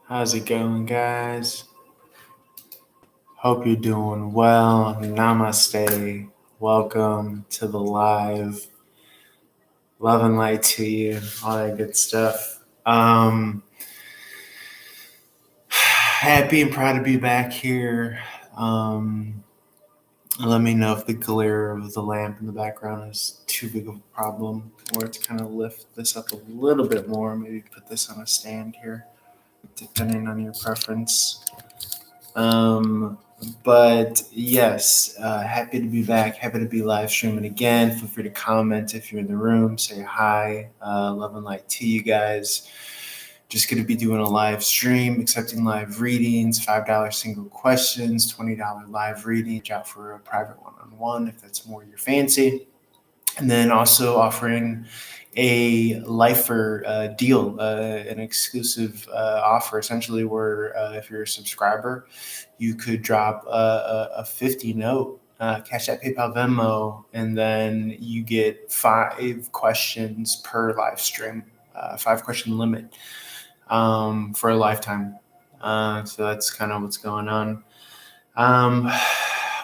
How's it going, guys? Hope you're doing well. Namaste. Welcome to the live. Love and light to you. All that good stuff. Happy and proud to be back here. Let me know if the glare of the lamp in the background is too big of a problem, or to kind of lift this up a little bit more. Maybe put this on a stand here, depending on your preference. Um, but yes, happy to be back. Happy to be live streaming again. Feel free to comment if you're in the room. Say hi. Love and light to you guys. Just going to be doing a live stream, accepting live readings, $5 single questions, $20 live reading. Reach out for a private one-on-one if that's more your fancy. And then also offering a lifer deal, an exclusive offer, essentially, where if you're a subscriber, you could drop a 50 note, Cash App, PayPal, Venmo, and then you get 5 questions per live stream, 5-question limit for a lifetime. So that's kind of what's going on.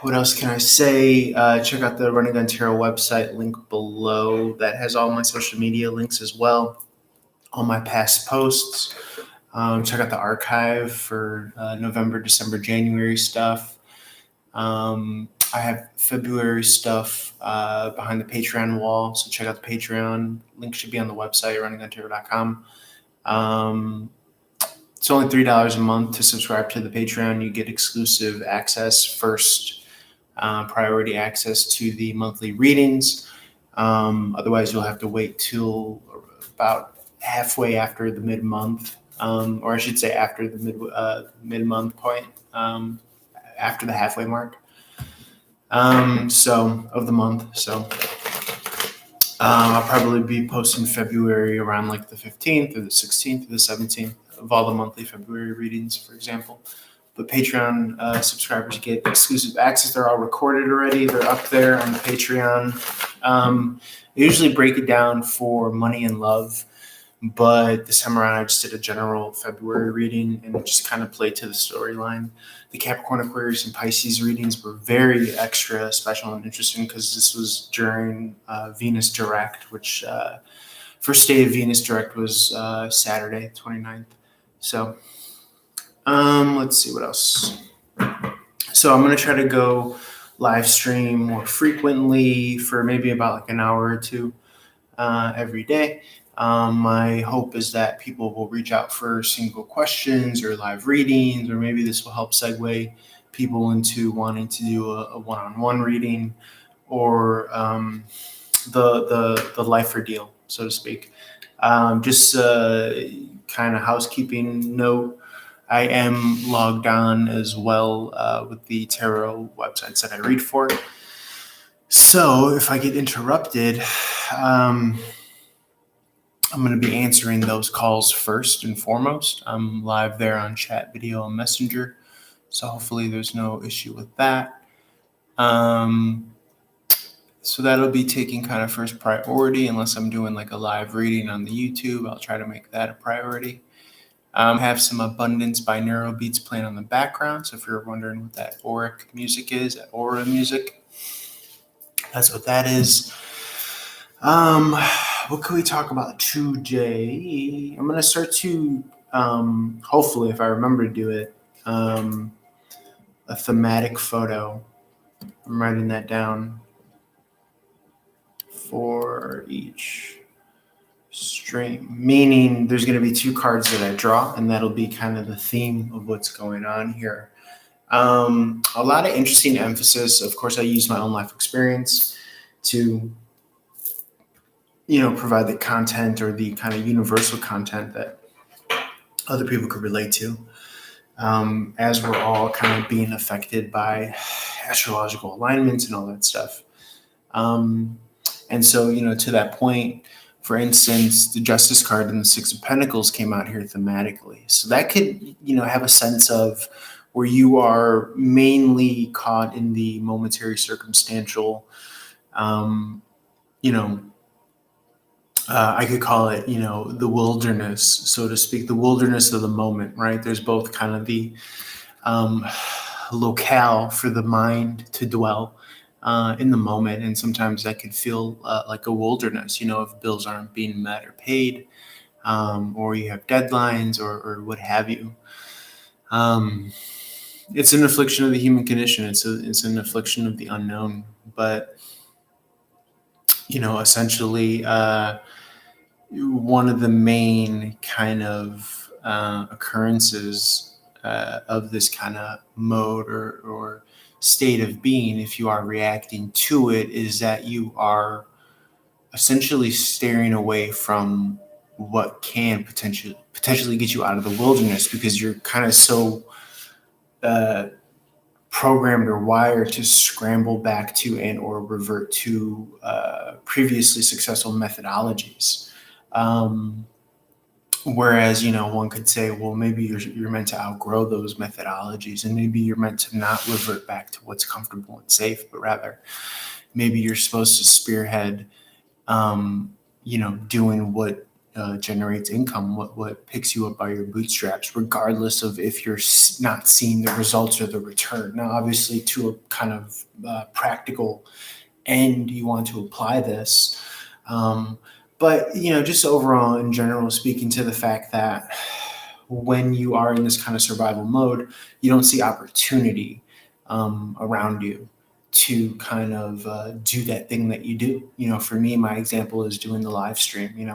What else can I say? Check out the Running Gun Tarot website, link below. That has all my social media links as well, all my past posts. Check out the archive for November, December, January stuff. I have February stuff behind the Patreon wall, so check out the Patreon. Link should be on the website, runningguntarot.com. It's only $3 a month to subscribe to the Patreon. You get exclusive access, first priority access to the monthly readings. Otherwise, you'll have to wait till about halfway after the mid-month, or I should say after the mid-month point, after the halfway mark. So of the month. So I'll probably be posting February around like the 15th or the 16th or the 17th of all the monthly February readings, for example. But Patreon subscribers get exclusive access. They're all recorded already. They're up there on the Patreon. I usually break it down for money and love, but this time around I just did a general February reading and just kind of played to the storyline. The Capricorn, Aquarius, and Pisces readings were very extra special and interesting because this was during Venus Direct, which first day of Venus Direct was Saturday, 29th. So let's see what else. So I'm going to try to go live stream more frequently for maybe about like an hour or two every day. My hope is that people will reach out for single questions or live readings, or maybe this will help segue people into wanting to do a one-on-one reading, or the lifer deal, so to speak. Just kind of housekeeping note. I am logged on as well with the tarot websites that I read for. So if I get interrupted, I'm going to be answering those calls first and foremost. I'm live there on chat, video, and messenger. So hopefully there's no issue with that. So that'll be taking kind of first priority, unless I'm doing like a live reading on the YouTube. I'll try to make that a priority. I have some Abundance binaural beats playing on the background. So if you're wondering what that auric music is, that aura music, that's what that is. What can we talk about today? I'm going to start to, hopefully, if I remember to do it, a thematic photo. I'm writing that down for each stream, meaning there's going to be 2 cards that I draw, and that'll be kind of the theme of what's going on here. A lot of interesting emphasis. Of course, I use my own life experience to provide the content or the kind of universal content that other people could relate to, as we're all kind of being affected by astrological alignments and all that stuff. And so, to that point, for instance, the Justice card and the 6 of Pentacles came out here thematically. So that could, have a sense of where you are mainly caught in the momentary circumstantial, I could call it, the wilderness, so to speak, the wilderness of the moment, right? There's both kind of the um, locale for the mind to dwell in the moment, and sometimes that could feel like a wilderness, if bills aren't being met or paid, or you have deadlines or what have you. Um, it's an affliction of the human condition. It's an affliction of the unknown, but essentially. One of the main kind of occurrences of this kind of mode or state of being, if you are reacting to it, is that you are essentially staring away from what can potentially get you out of the wilderness, because you're kind of so uh, programmed or wired to scramble back to and or revert to previously successful methodologies. Um, Whereas, one could say, well, maybe you're meant to outgrow those methodologies, and maybe you're meant to not revert back to what's comfortable and safe, but rather maybe you're supposed to spearhead, doing what generates income, what picks you up by your bootstraps, regardless of if you're not seeing the results or the return. Now, obviously, to a kind of practical end, you want to apply this. Um, but just overall, in general, speaking to the fact that when you are in this kind of survival mode, you don't see opportunity around you to kind of do that thing that you do. For me, my example is doing the live stream.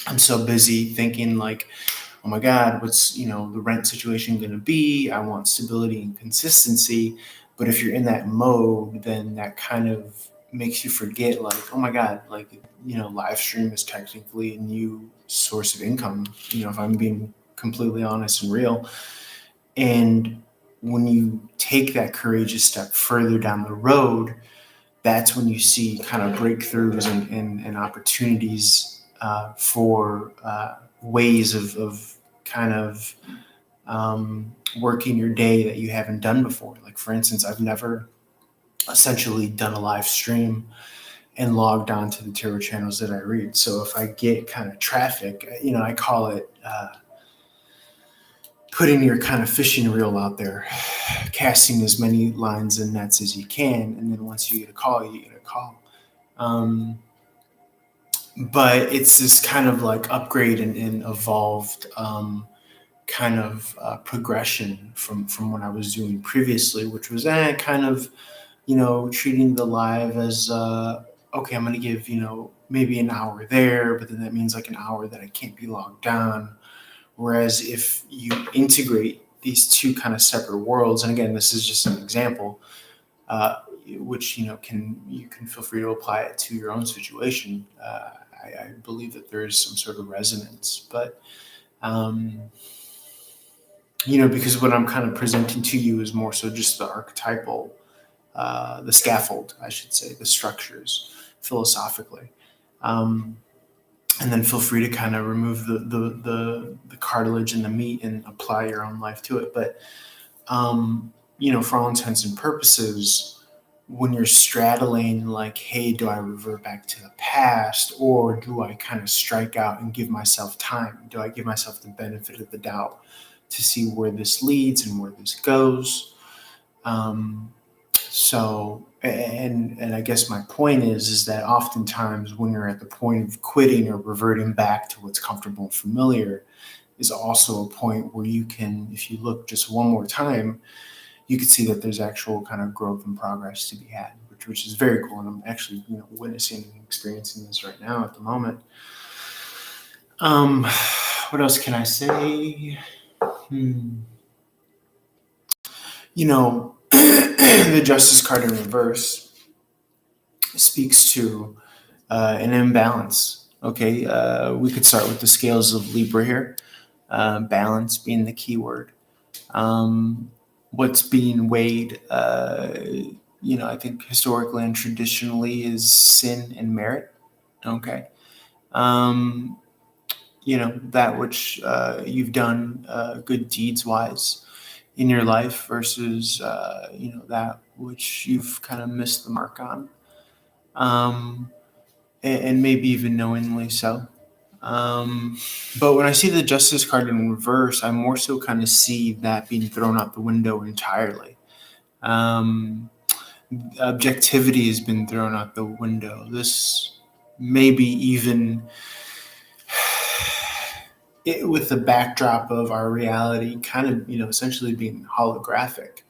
I'm so busy thinking like, oh my God, what's the rent situation going to be? I want stability and consistency. But if you're in that mode, then that kind of makes you forget, like, oh my God, like, live stream is technically a new source of income, if I'm being completely honest and real. And when you take that courageous step further down the road, that's when you see kind of breakthroughs and opportunities for ways of kind of working your day that you haven't done before. Like, for instance, I've never essentially done a live stream and logged on to the tarot channels that I read. So if I get kind of traffic, I call it putting your kind of fishing reel out there, casting as many lines and nets as you can. And then once you get a call, you get a call. But it's this kind of like upgrade and evolved kind of progression from what I was doing previously, which was kind of, treating the live as, okay, I'm going to give, maybe an hour there, but then that means like an hour that I can't be logged on. Whereas if you integrate these two kind of separate worlds, and again, this is just an example, which you can feel free to apply it to your own situation. I believe that there is some sort of resonance, but um, because what I'm kind of presenting to you is more so just the archetypal, the scaffold, I should say, the structures philosophically. Um, and then feel free to kind of remove the cartilage and the meat and apply your own life to it. But for all intents and purposes, when you're straddling like, hey, do I revert back to the past, or do I kind of strike out and give myself time? Do I give myself the benefit of the doubt to see where this leads and where this goes? And I guess my point is that oftentimes when you're at the point of quitting or reverting back to what's comfortable and familiar, is also a point where you can, if you look just one more time, you can see that there's actual kind of growth and progress to be had, which is very cool. And I'm actually, witnessing and experiencing this right now at the moment. What else can I say? The Justice card in reverse speaks to an imbalance. Okay, we could start with the scales of Libra here. Balance being the key word. What's being weighed, I think historically and traditionally, is sin and merit. Okay. That which you've done good deeds wise in your life versus, that which you've kind of missed the mark on. and maybe even knowingly so. But when I see the Justice card in reverse, I more so kind of see that being thrown out the window entirely. Objectivity has been thrown out the window. This maybe even with the backdrop of our reality kind of, essentially being holographic.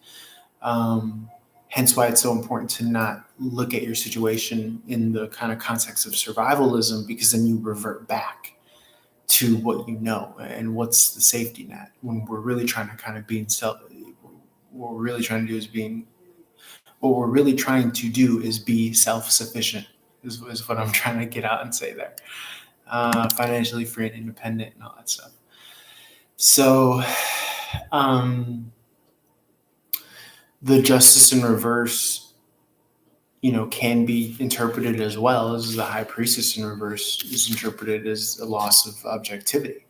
Hence why it's so important to not look at your situation in the kind of context of survivalism, because then you revert back to what you know and what's the safety net, when we're really trying to kind of be what we're really trying to do is be self-sufficient is what I'm trying to get out and say there. Financially free and independent and all that stuff. So the Justice in reverse, can be interpreted as well as the High Priestess in reverse is interpreted as a loss of objectivity.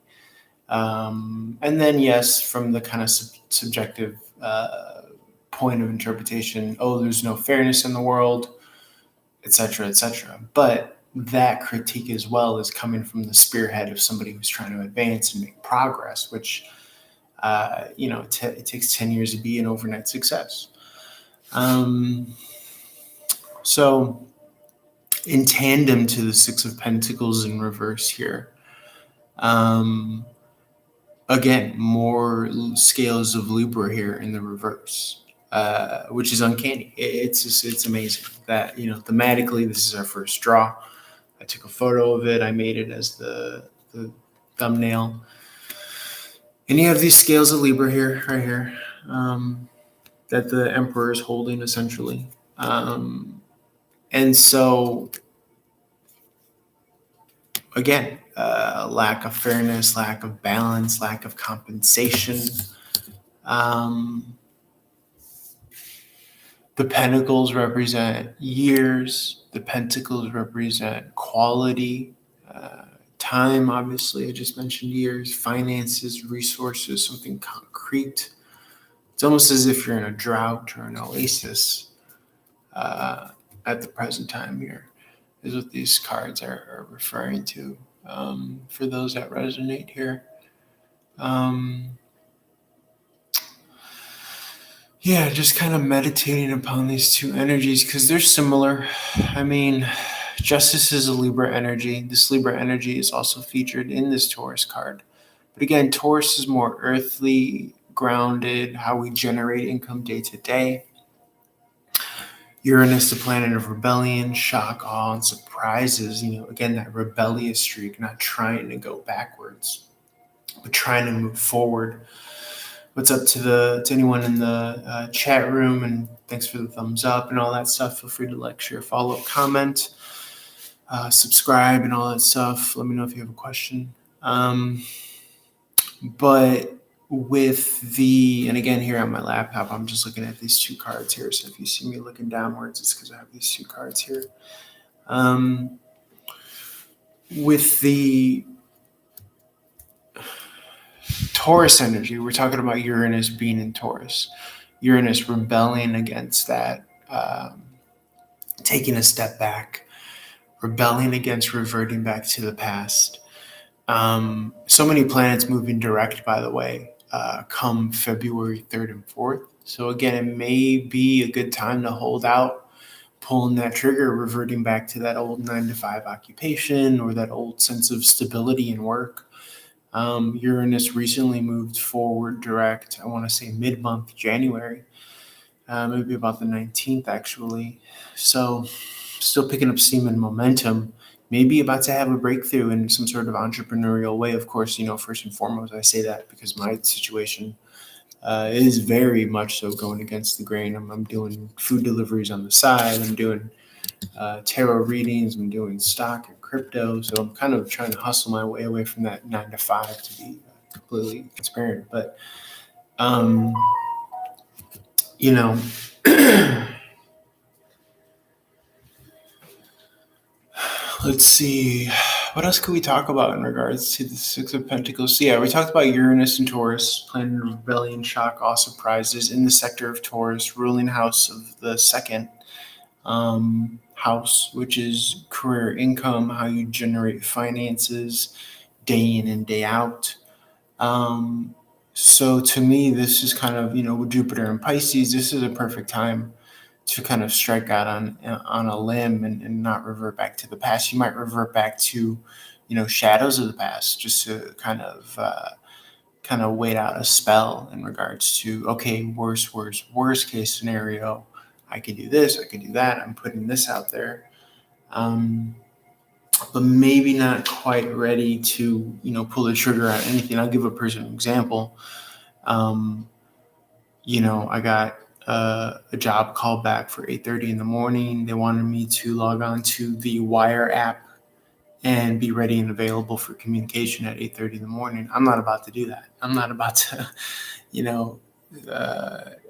And then, yes, from the kind of subjective point of interpretation, there's no fairness in the world, etc., etc. But that critique as well is coming from the spearhead of somebody who's trying to advance and make progress, which, it takes 10 years to be an overnight success. So in tandem to the Six of Pentacles in reverse here, again, more scales of Libra here in the reverse, which is uncanny. It's amazing that, thematically, this is our first draw. I took a photo of it. I made it as the thumbnail. And you have these scales of Libra here, right here, that the Emperor is holding essentially. And so, again, lack of fairness, lack of balance, lack of compensation. The Pentacles represent years. The Pentacles represent quality, time, obviously. I just mentioned years, finances, resources, something concrete. It's almost as if you're in a drought or an oasis at the present time here, is what these cards are referring to, for those that resonate here. Just kind of meditating upon these two energies because they're similar. I mean, Justice is a Libra energy. This Libra energy is also featured in this Taurus card. But again, Taurus is more earthly, grounded, how we generate income day to day. Uranus, the planet of rebellion, shock, awe, and surprises. Again, that rebellious streak, not trying to go backwards, but trying to move forward. What's up to anyone in the chat room, and thanks for the thumbs up and all that stuff. Feel free to like, share, follow, comment, subscribe, and all that stuff. Let me know if you have a question. But and again, here on my laptop, I'm just looking at these two cards here. So if you see me looking downwards, it's because I have these two cards here. With the Taurus energy, we're talking about Uranus being in Taurus. Uranus rebelling against that, taking a step back, rebelling against reverting back to the past. So many planets moving direct, by the way, come February 3rd and 4th. So again, it may be a good time to hold out, pulling that trigger, reverting back to that old 9-to-5 occupation or that old sense of stability in work. Uranus recently moved forward direct, I want to say mid-month January, maybe about the 19th actually. So still picking up steam and momentum, maybe about to have a breakthrough in some sort of entrepreneurial way. Of course, first and foremost, I say that because my situation is very much so going against the grain. I'm doing food deliveries on the side. I'm doing tarot readings. I'm doing stock and crypto. So I'm kind of trying to hustle my way away from that 9-to-5 to be completely transparent. But, let's see. What else could we talk about in regards to the Six of Pentacles? So we talked about Uranus and Taurus, planet of rebellion, shock, awe, surprises in the sector of Taurus, ruling house of the second. house, which is career income, how you generate finances day in and day out. So to me, this is kind of, with Jupiter and Pisces, this is a perfect time to kind of strike out on a limb and not revert back to the past. You might revert back to, shadows of the past, just to kind of wait out a spell in regards to, okay, worst case scenario. I could do this, I could do that. I'm putting this out there. But maybe not quite ready to, pull the trigger on anything. I'll give a personal example. I got a job call back for 8:30 in the morning. They wanted me to log on to the Wire app and be ready and available for communication at 8:30 in the morning. I'm not about to do that. I'm not about to,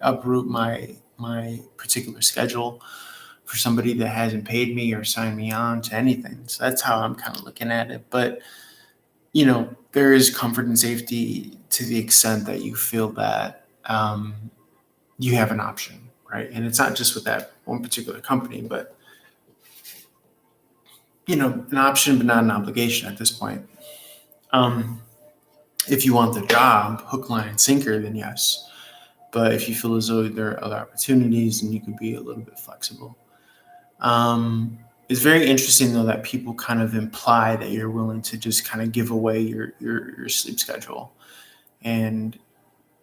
uproot my particular schedule for somebody that hasn't paid me or signed me on to anything. So that's how I'm kind of looking at it. But, there is comfort and safety to the extent that you feel that you have an option, right? And it's not just with that one particular company, but, an option, but not an obligation at this point. If you want the job, hook, line, and sinker, then yes. But if you feel as though there are other opportunities, then you could be a little bit flexible. It's very interesting, though, that people kind of imply that you're willing to just kind of give away your sleep schedule. And,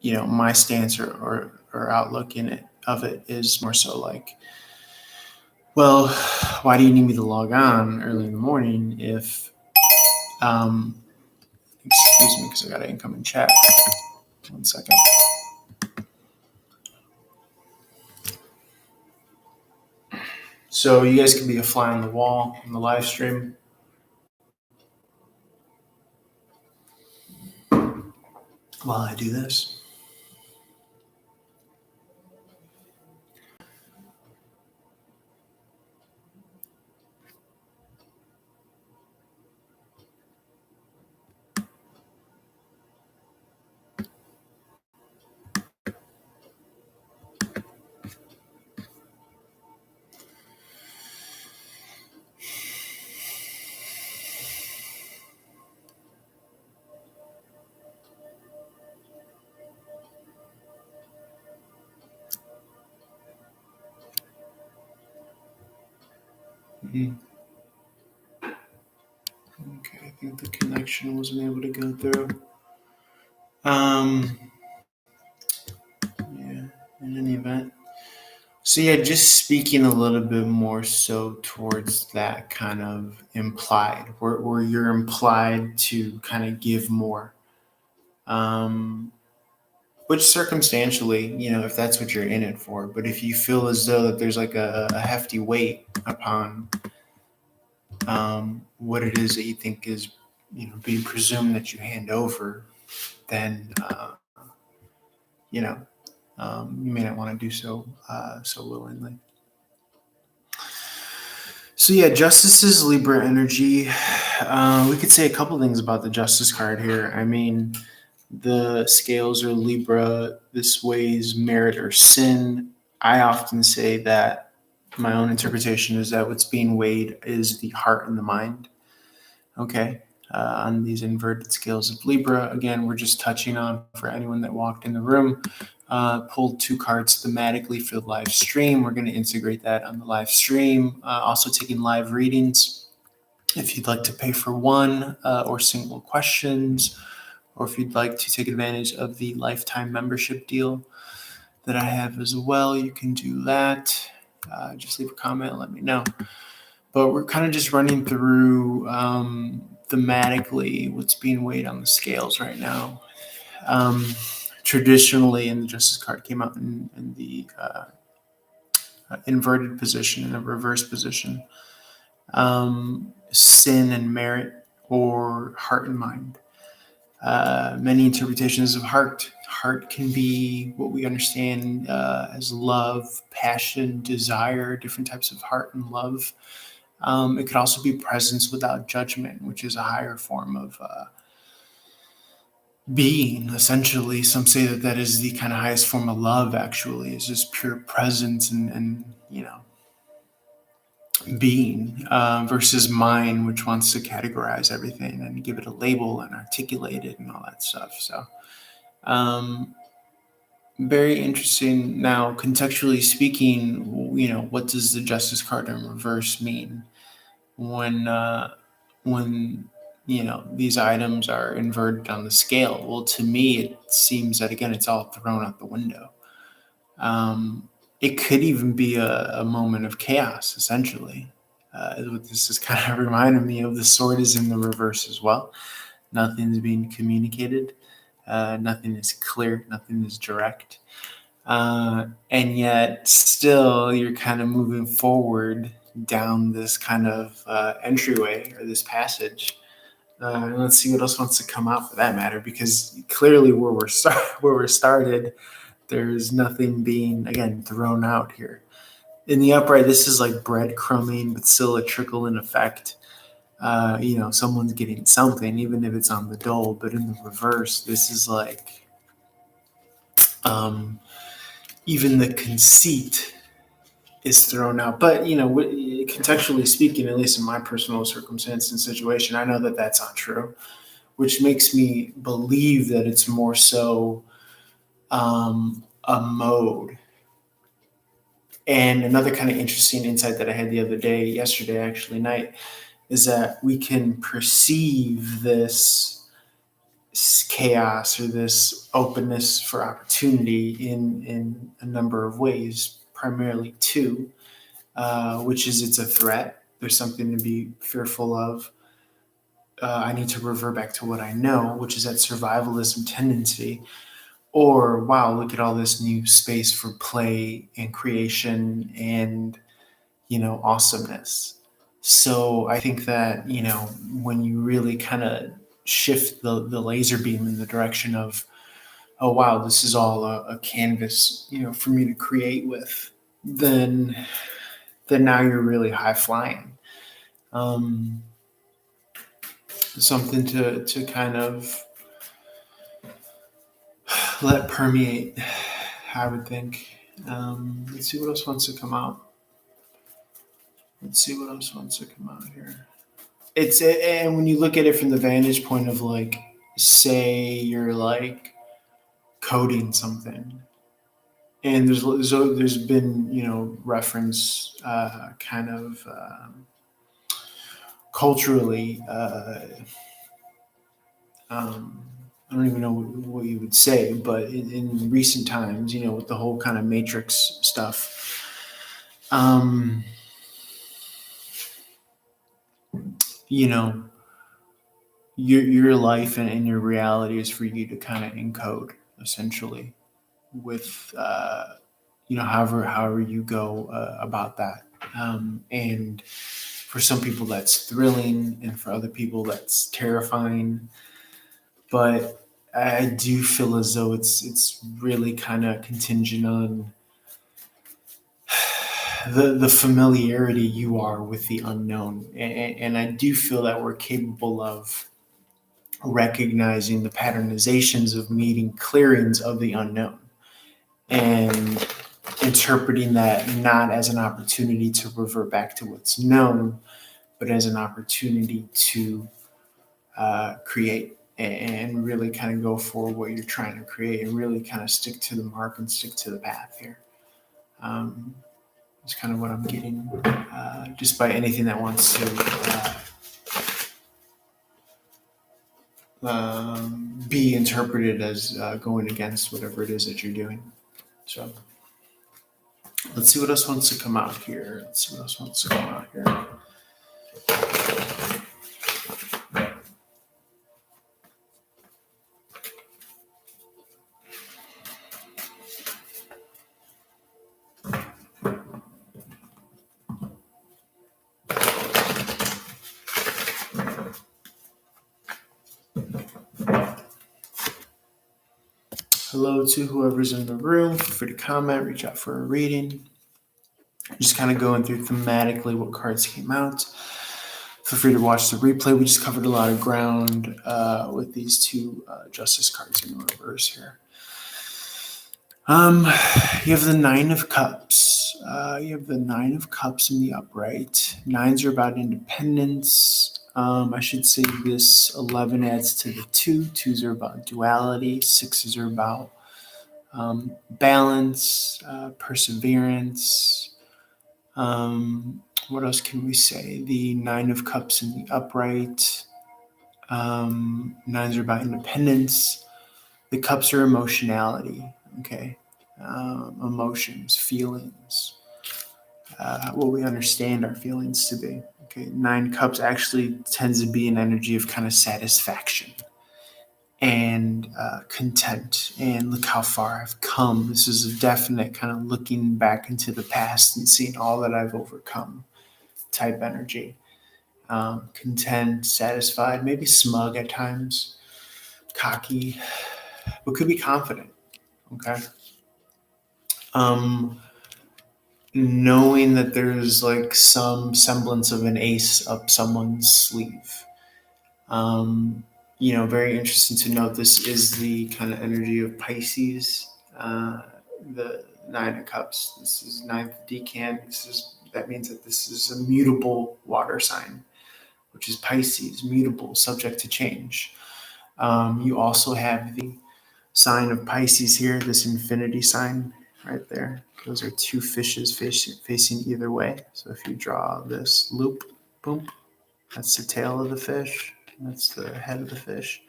my stance or outlook of it is more so like, well, why do you need me to log on early in the morning if, excuse me, because I got an incoming chat. 1 second. So you guys can be a fly on the wall on the live stream. While I do this. Mm-hmm. Okay, I think the connection wasn't able to go through. Yeah, in any event. So yeah, just speaking a little bit more so towards that kind of implied, where you're implied to kind of give more. Which circumstantially, if that's what you're in it for. But if you feel as though that there's like a hefty weight upon what it is that you think is, being presumed that you hand over, then, you may not want to do so willingly. So yeah, Justice is Libra energy. We could say a couple things about the Justice card here. I mean, the scales are Libra. This weighs merit or sin. I often say that my own interpretation is that what's being weighed is the heart and the mind. Okay. On these inverted scales of Libra. Again, we're just touching on, for anyone that walked in the room, pulled 2 cards thematically for the live stream. We're going to integrate that on the live stream. Also taking live readings. If you'd like to pay for one or single questions, or if you'd like to take advantage of the lifetime membership deal that I have as well, you can do that. Just leave a comment and let me know. But we're kind of just running through thematically what's being weighed on the scales right now. Traditionally, and the Justice card came out in the inverted position, in the reverse position. Sin and merit, or heart and mind. Many interpretations of heart. Heart can be what we understand as love, passion, desire, different types of heart and love. It could also be presence without judgment, which is a higher form of being, essentially. Some say that is the kind of highest form of love, actually. It's just pure presence and being versus mind, which wants to categorize everything and give it a label and articulate it and all that stuff. So, um, very interesting. Now, contextually speaking, what does the Justice card in reverse mean when these items are inverted on the scale? Well, to me, it seems that again, it's all thrown out the window. Um, it could even be a moment of chaos, essentially. This is kind of reminding me of the sword is in the reverse as well. Nothing's being communicated. Nothing is clear. Nothing is direct. And yet, still, you're kind of moving forward down this kind of entryway or this passage. And let's see what else wants to come out for that matter, because clearly where we're started, there's nothing being, again, thrown out here. In the upright, this is like breadcrumbing, but still a trickle in effect. Someone's getting something, even if it's on the dole. But in the reverse, this is like even the conceit is thrown out. But, contextually speaking, at least in my personal circumstance and situation, I know that that's not true, which makes me believe that it's more so a mode. And another kind of interesting insight that I had yesterday actually night, is that we can perceive this chaos or this openness for opportunity in a number of ways, primarily two, which is it's a threat. There's something to be fearful of. I need to revert back to what I know, which is that survivalism tendency. Or, wow, look at all this new space for play and creation and, awesomeness. So I think that, when you really kind of shift the laser beam in the direction of, oh, wow, this is all a canvas, for me to create with, then now you're really high flying. Something to kind of let permeate, I would think. Let's see what else wants to come out. Here. And when you look at it from the vantage point of like, say you're like coding something, and there's been reference kind of culturally. I don't even know what you would say, but in recent times, with the whole kind of matrix stuff, your life and your reality is for you to kind of encode, essentially, with however you go about that. And for some people that's thrilling, and for other people that's terrifying. But I do feel as though it's really kind of contingent on the familiarity you are with the unknown. And I do feel that we're capable of recognizing the patternizations of meeting clearings of the unknown and interpreting that not as an opportunity to revert back to what's known, but as an opportunity to create and really kind of go for what you're trying to create and really kind of stick to the mark and stick to the path here. That's kind of what I'm getting, despite anything that wants to be interpreted as going against whatever it is that you're doing. So let's see what else wants to come out here. Hello to whoever's in the room. Feel free to comment, reach out for a reading. Just kind of going through thematically what cards came out. Feel free to watch the replay. We just covered a lot of ground with these two Justice cards in reverse here. You have the Nine of Cups. You have the Nine of Cups in the upright. Nines are about independence. I should say this 11 adds to the two. Twos are about duality. Sixes are about balance, perseverance. What else can we say? The Nine of Cups in the upright. Nines are about independence. The cups are emotionality. Okay. Emotions, feelings, what we understand our feelings to be. Okay, Nine Cups actually tends to be an energy of kind of satisfaction and content. And look how far I've come. This is a definite kind of looking back into the past and seeing all that I've overcome type energy. Content, satisfied, maybe smug at times, cocky, but could be confident. Okay. Knowing that there's like some semblance of an ace up someone's sleeve. Um, Very interesting to note this is the kind of energy of Pisces, the Nine of Cups. This is ninth decan. That means that this is a mutable water sign, which is Pisces, mutable, subject to change. You also have the sign of Pisces here, this infinity sign right there. Those are two fishes facing either way. So if you draw this loop, boom, that's the tail of the fish. That's the head of the fish.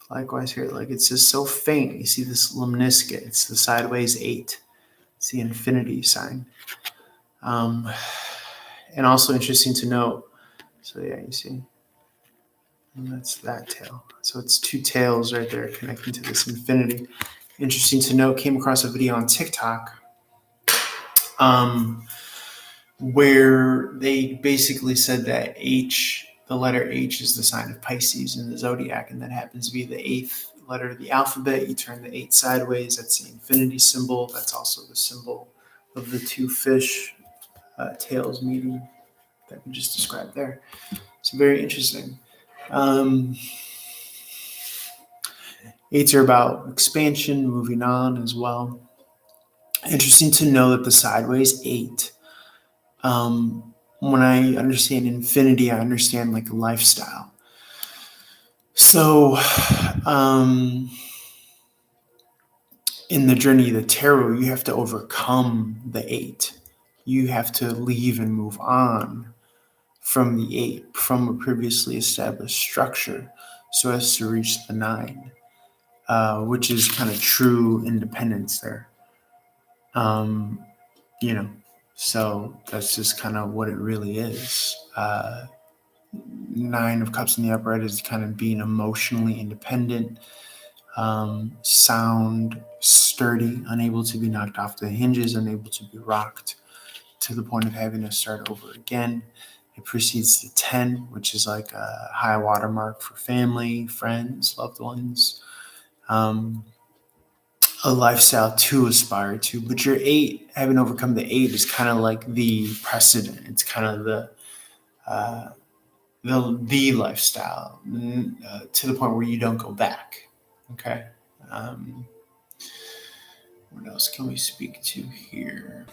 Likewise here, like it's just so faint. You see this lemniscate. It's the sideways 8. It's the infinity sign. And also interesting to note. So yeah, you see. And that's that tail. So it's two tails right there connecting to this infinity. Interesting to note, came across a video on TikTok where they basically said that the letter H is the sign of Pisces in the zodiac, and that happens to be the 8th letter of the alphabet. You turn the 8 sideways, that's the infinity symbol. That's also the symbol of the two fish tails meeting that we just described there. So very interesting. Eights are about expansion, moving on as well. Interesting to know that the sideways 8, when I understand infinity, I understand like a lifestyle. So, in the journey of the tarot, you have to overcome the 8. You have to leave and move on from the 8, from a previously established structure, so as to reach the 9, which is kind of true independence there. So that's just kind of what it really is. 9 of Cups in the upright is kind of being emotionally independent, sound, sturdy, unable to be knocked off the hinges, unable to be rocked to the point of having to start over again. It precedes the 10, which is like a high watermark for family, friends, loved ones. A lifestyle to aspire to, but your 8, having overcome the 8, is kind of like the precedent. It's kind of the lifestyle to the point where you don't go back. Okay. What else can we speak to here?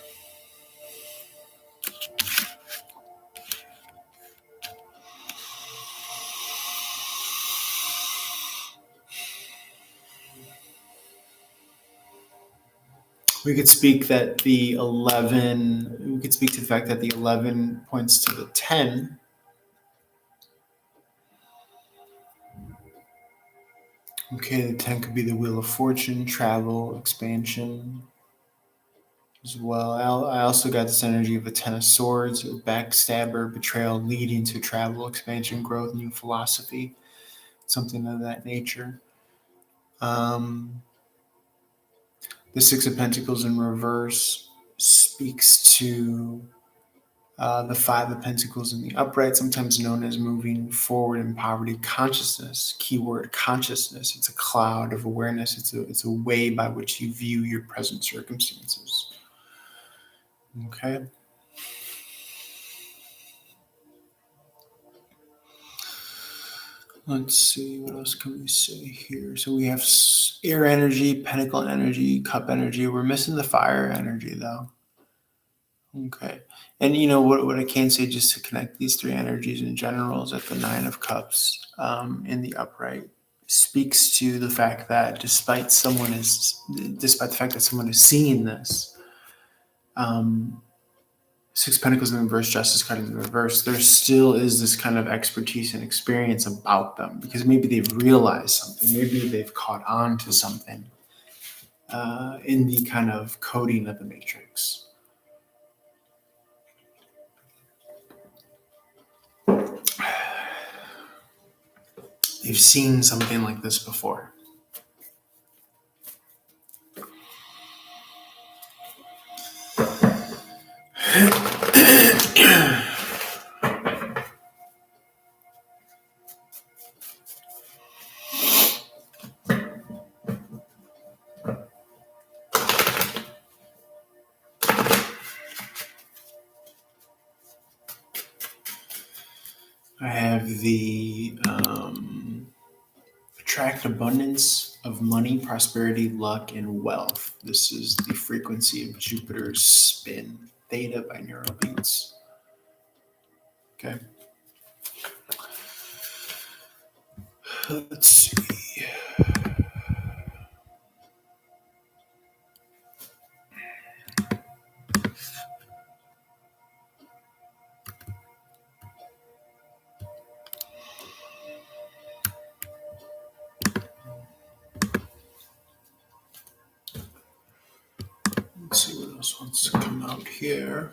We could speak that the 11. We could speak to the fact that the 11 points to the 10. Okay, the 10 could be the Wheel of Fortune, travel, expansion as well. I also got this energy of a 10 of Swords, a backstabber, betrayal, leading to travel, expansion, growth, new philosophy, something of that nature. The 6 of Pentacles in reverse speaks to the 5 of Pentacles in the upright, sometimes known as moving forward in poverty consciousness. Keyword consciousness. It's a cloud of awareness. It's a way by which you view your present circumstances. Okay. Let's see, what else can we say here? So we have air energy, pentacle energy, cup energy. We're missing the fire energy though. Okay. And what I can say, just to connect these three energies in general, is that the Nine of Cups in the upright speaks to the fact that despite the fact that someone is seeing this, um, Six of Pentacles in the reverse, Justice card in the reverse, there still is this kind of expertise and experience about them, because maybe they've realized something, maybe they've caught on to something in the kind of coding of the matrix. They've seen something like this before. I have the attract abundance of money, prosperity, luck, and wealth. This is the frequency of Jupiter's spin, theta binaural beats. Okay. Let's see. Let's see what else wants to come out here.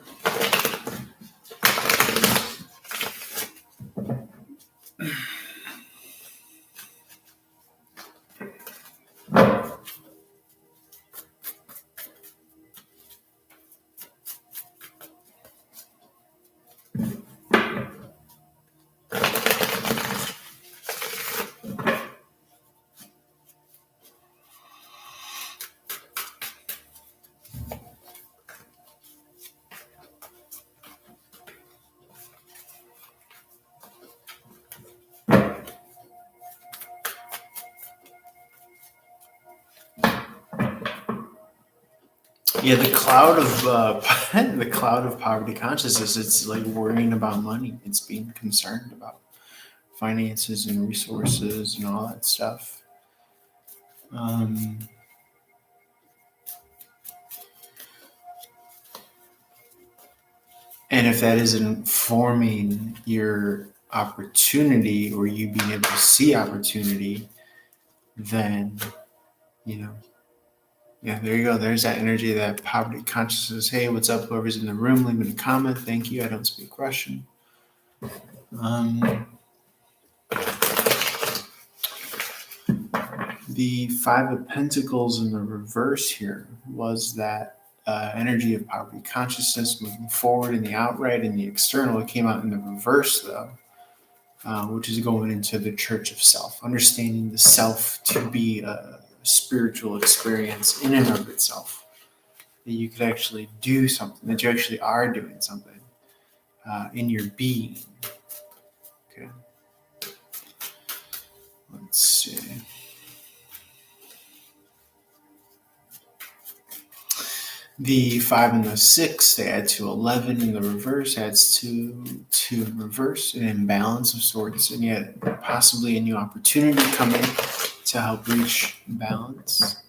Yeah, the cloud of the cloud of poverty consciousness. It's like worrying about money. It's being concerned about finances and resources and all that stuff. And if that isn't forming your opportunity, or you being able to see opportunity, then yeah, there you go. There's that energy, that poverty consciousness. Hey, what's up, whoever's in the room? Leave me a comment. Thank you. I don't speak Russian. The Five of Pentacles in the reverse here was that energy of poverty consciousness moving forward in the outright and the external. It came out in the reverse, though, which is going into the church of self, understanding the self to be a spiritual experience in and of itself, that you could actually do something, that you actually are doing something in your being. Okay. Let's see. The 5 and the 6, they add to 11 in the reverse, adds to reverse, an imbalance of sorts, and yet possibly a new opportunity coming to help reach balance.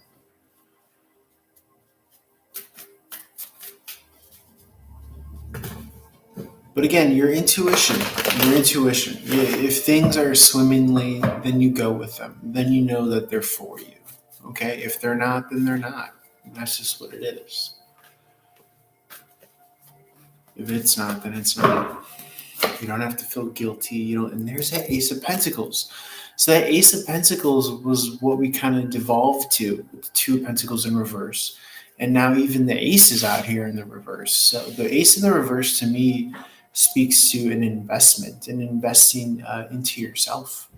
But again, your intuition. If things are swimmingly, then you go with them. Then you know that they're for you. Okay? If they're not, then they're not. And that's just what it is. If it's not, then it's not. You don't have to feel guilty. And there's that Ace of Pentacles. So that Ace of Pentacles was what we kind of devolved to, with the Two of Pentacles in reverse. And now even the Ace is out here in the reverse. So the Ace in the reverse, to me, speaks to an investment, and investing into yourself,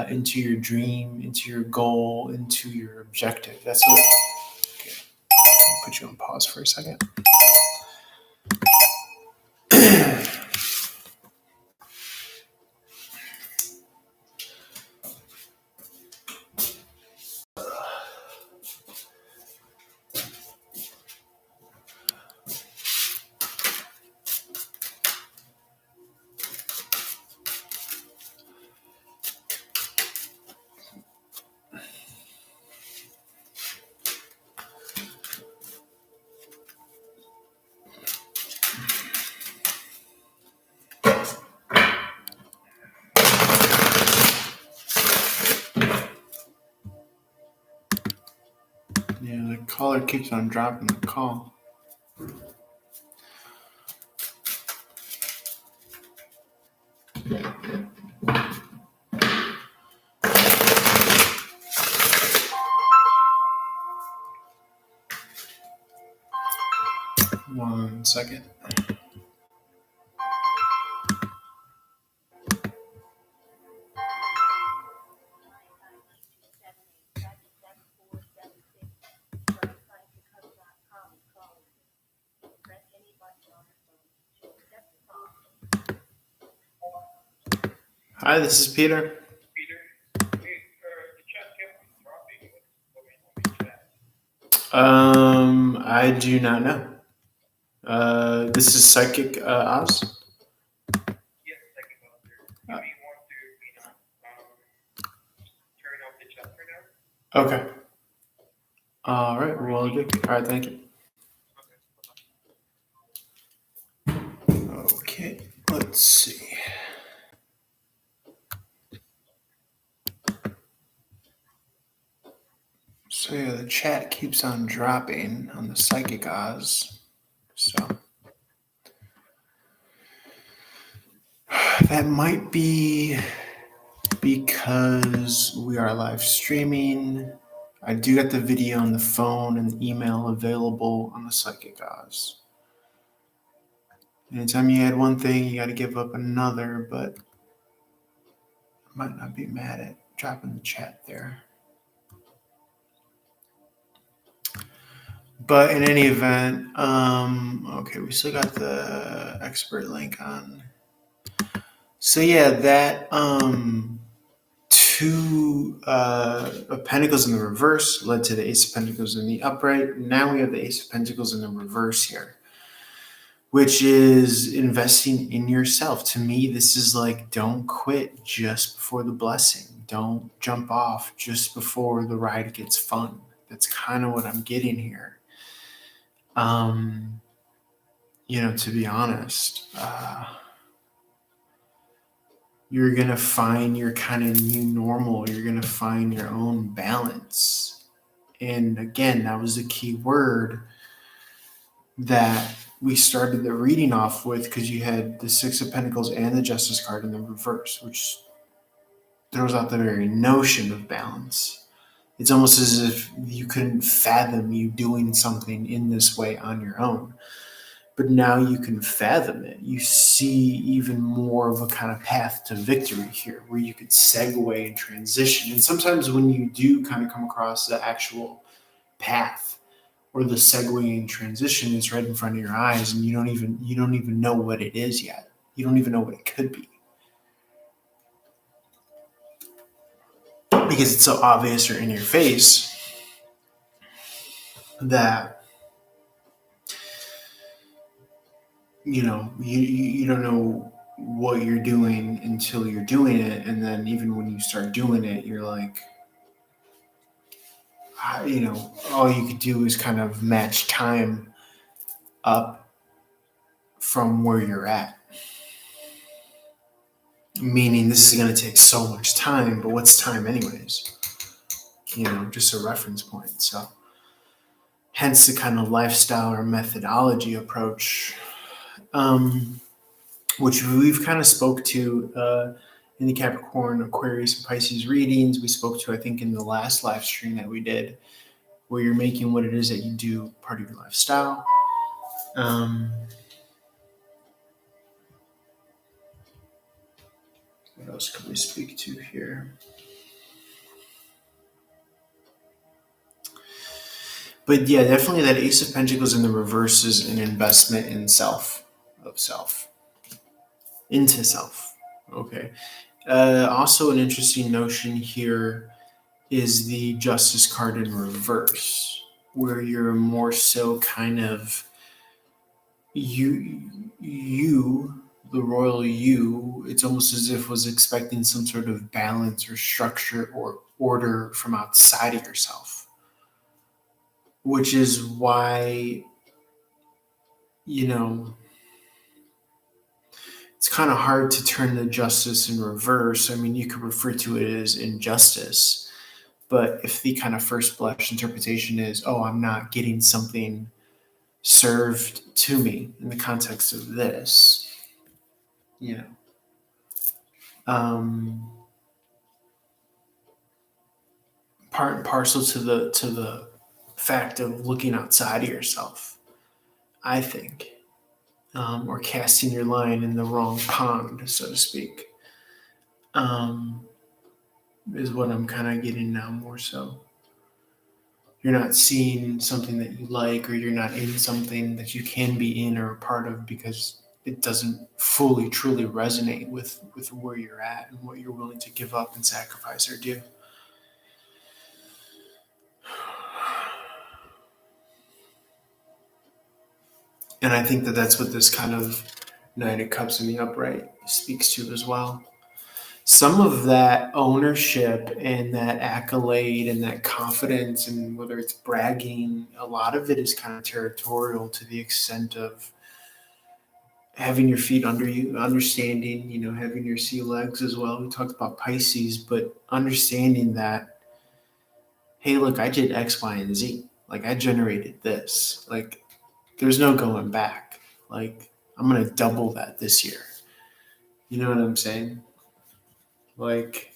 into your dream, into your goal, into your objective. That's what. Okay. I'll put you on pause for a second. Caller keeps on dropping the call. One second. Hi, this is Peter. I do not know. This is Psychic Oz. Okay. All right. Well, good. All right. Thank you. Okay. Let's see. So yeah, the chat keeps on dropping on the Psychic Oz. So that might be because we are live streaming. I do get the video on the phone and the email available on the Psychic Oz. Anytime you add one thing, you got to give up another, but I might not be mad at dropping the chat there. But in any event, okay, we still got the expert link on. So yeah, that two of Pentacles in the reverse led to the Ace of Pentacles in the upright. Now we have the Ace of Pentacles in the reverse here, which is investing in yourself. To me, this is like, don't quit just before the blessing. Don't jump off just before the ride gets fun. That's kind of what I'm getting here. To be honest, you're going to find your kind of new normal. You're going to find your own balance. And again, that was a key word that we started the reading off with, because you had the Six of Pentacles and the Justice card in the reverse, which throws out the very notion of balance. It's almost as if you couldn't fathom you doing something in this way on your own. But now you can fathom it. You see even more of a kind of path to victory here, where you could segue and transition. And sometimes when you do kind of come across the actual path or the segueing transition, is right in front of your eyes, and you don't even know what it is yet. You don't even know what it could be, because it's so obvious or in your face that you don't know what you're doing until you're doing it. And then even when you start doing it, you're like, all you could do is kind of match time up from where you're at. Meaning this is going to take so much time, but what's time anyways? Just a reference point. So hence the kind of lifestyle or methodology approach, which we've kind of spoke to in the Capricorn, Aquarius, and Pisces readings. We spoke to, I think, in the last live stream that we did, where you're making what it is that you do part of your lifestyle. What else could we speak to here? But yeah, definitely that Ace of Pentacles in the reverse is an investment in self, into self. Okay. Also, an interesting notion here is the Justice card in reverse, where you're more so kind of you, the royal you. It's almost as if was expecting some sort of balance or structure or order from outside of yourself, which is why, it's kind of hard to turn the Justice in reverse. I mean, you could refer to it as injustice, But if the kind of first blush interpretation is, oh, I'm not getting something served to me in the context of this, you know, part and parcel to the fact of looking outside of yourself, I think, or casting your line in the wrong pond, so to speak, is what I'm kind of getting now more so. You're not seeing something that you like, or you're not in something that you can be in or a part of because it doesn't fully, truly resonate with where you're at and what you're willing to give up and sacrifice or do. And I think that that's what this kind of Nine of Cups in the upright speaks to as well. Some of that ownership and that accolade and that confidence, and whether it's bragging, a lot of it is kind of territorial to the extent of having your feet under you, understanding, having your sea legs as well. We talked about Pisces, but understanding that, hey, look, I did X, Y, and Z. Like, I generated this. Like, there's no going back. Like, I'm going to double that this year. You know what I'm saying? Like,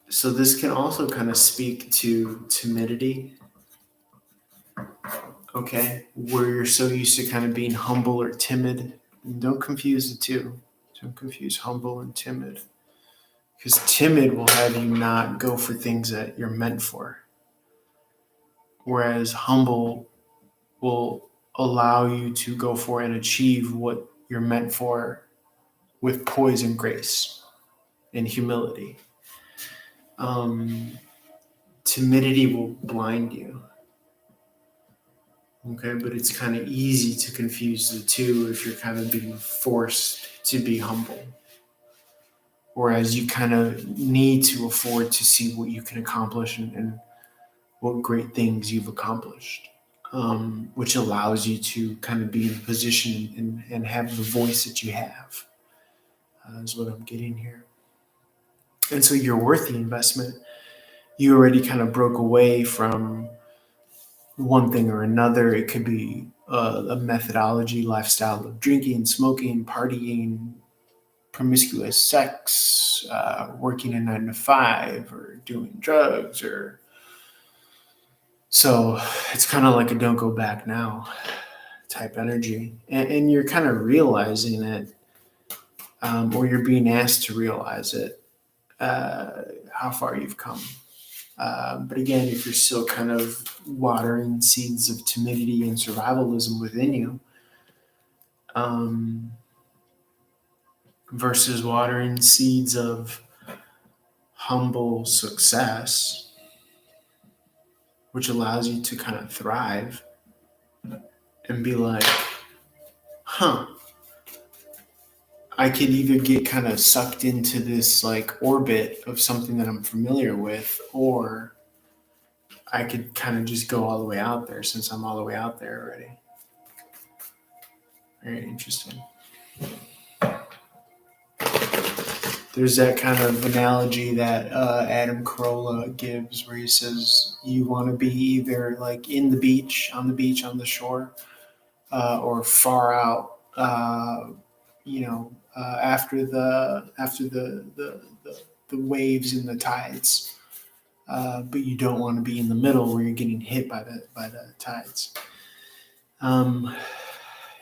so this can also kind of speak to timidity. Okay, where you're so used to kind of being humble or timid. And don't confuse the two. Don't confuse humble and timid. Because timid will have you not go for things that you're meant for. Whereas humble will allow you to go for and achieve what you're meant for with poise and grace and humility. Timidity will blind you. Okay, but it's kind of easy to confuse the two if you're kind of being forced to be humble. Whereas you kind of need to afford to see what you can accomplish and what great things you've accomplished, which allows you to kind of be in a position and have the voice that you have, is what I'm getting here. And so you're worth the investment. You already kind of broke away from one thing or another. It could be a methodology, lifestyle of drinking, smoking, partying, promiscuous sex, working a 9 to 5, or doing drugs, or so it's kind of like a don't go back now type energy, and you're kind of realizing it, or you're being asked to realize it, how far you've come. But again, if you're still kind of watering seeds of timidity and survivalism within you, versus watering seeds of humble success, which allows you to kind of thrive and be like, I could either get kind of sucked into this like orbit of something that I'm familiar with, or I could kind of just go all the way out there since I'm all the way out there already. Very interesting. There's that kind of analogy that Adam Carolla gives where he says you want to be either like on the beach, on the shore, or far out, after the waves and the tides. But you don't want to be in the middle where you're getting hit by the tides.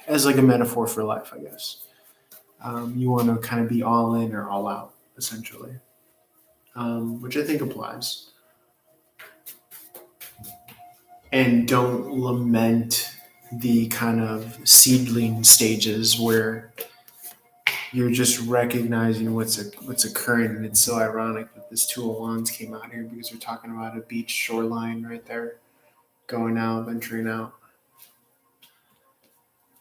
As like a metaphor for life, I guess. You want to kind of be all in or all out, essentially, which I think applies. And don't lament the kind of seedling stages where you're just recognizing what's occurring. And it's so ironic that this Two of Wands came out here because we're talking about a beach shoreline right there, going out, venturing out.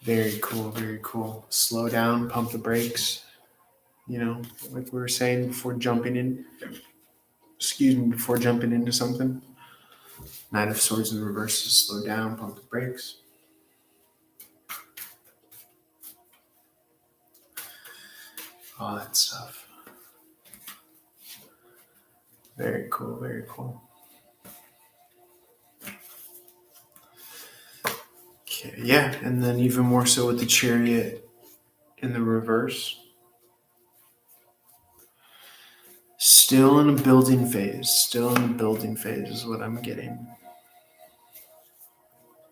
Very cool, very cool. Slow down, pump the brakes. Like we were saying before jumping into something. Knight of Swords in reverse is slow down, pump the brakes. All that stuff. Very cool. Very cool. Okay, yeah, and then even more so with the chariot in the reverse. Still in a building phase. Still in a building phase is what I'm getting.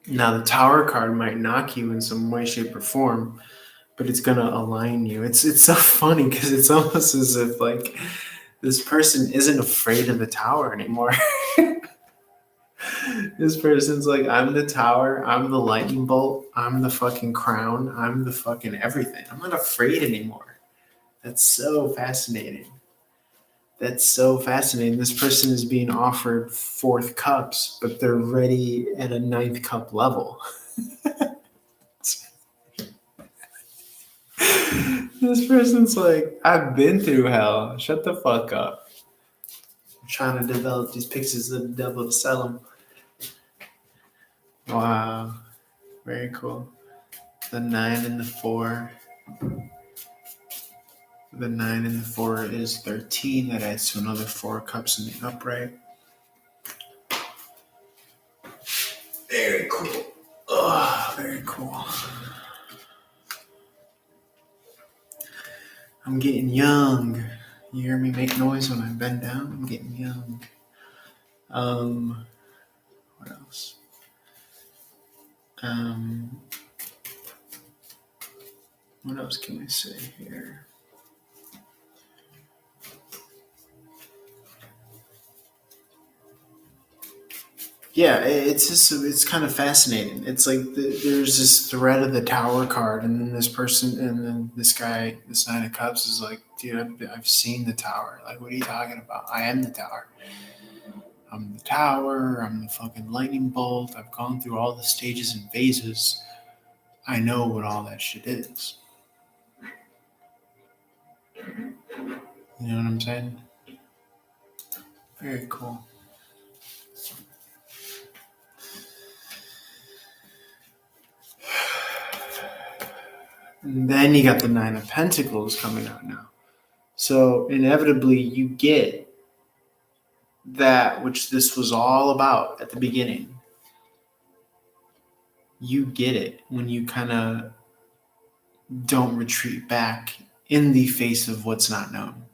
Now, the Tower card might knock you in some way, shape, or form, but it's gonna align you. It's so funny because it's almost as if like this person isn't afraid of the Tower anymore. This person's like, I'm the Tower, I'm the lightning bolt, I'm the fucking crown, I'm the fucking everything. I'm not afraid anymore. That's so fascinating. That's so fascinating. This person is being offered fourth cups, but they're ready at a ninth cup level. This person's like, I've been through hell. Shut the fuck up. I'm trying to develop these pictures of the devil to sell them. Wow. Very cool. The 9 and the 4. The 9 and the 4 is 13. That adds to another 4 cups in the upright. Very cool. Oh, very cool. I'm getting young. You hear me make noise when I bend down? I'm getting young. What else? What else can we say here? Yeah, it's kind of fascinating. It's like there's this thread of the Tower card, and then this person, and then this guy, this 9 of Cups is like, dude, I've seen the Tower. Like, what are you talking about? I am the Tower. I'm the Tower. I'm the fucking lightning bolt. I've gone through all the stages and phases. I know what all that shit is. You know what I'm saying? Very cool. And then you got the 9 of Pentacles coming out now. So inevitably you get that which this was all about at the beginning. You get it when you kind of don't retreat back in the face of what's not known.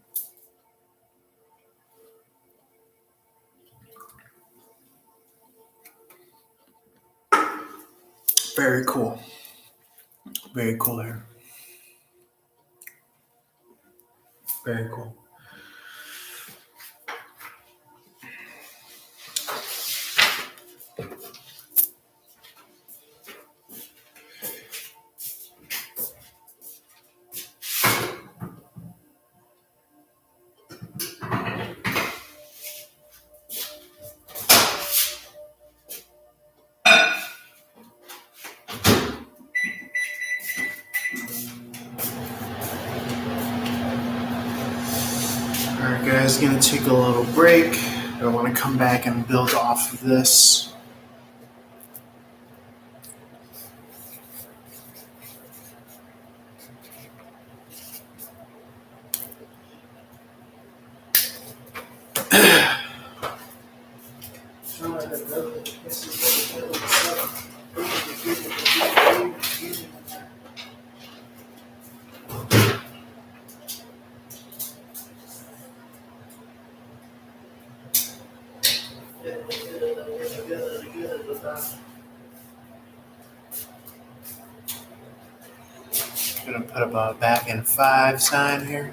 Very cool. Very cool there. Very cool. Alright guys, gonna take a little break. I want to come back and build off of this. Gonna put up a back in 5 sign here.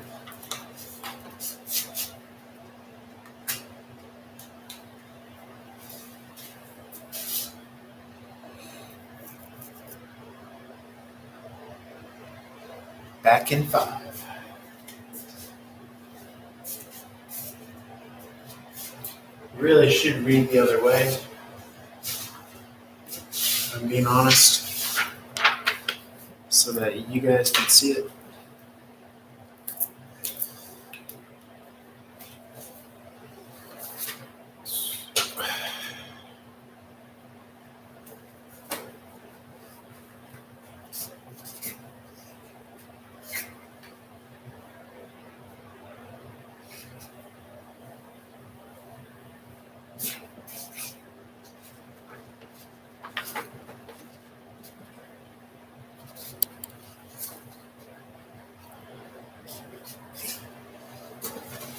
Back in 5. Really should read the other way. I'm being honest, so that you guys can see it.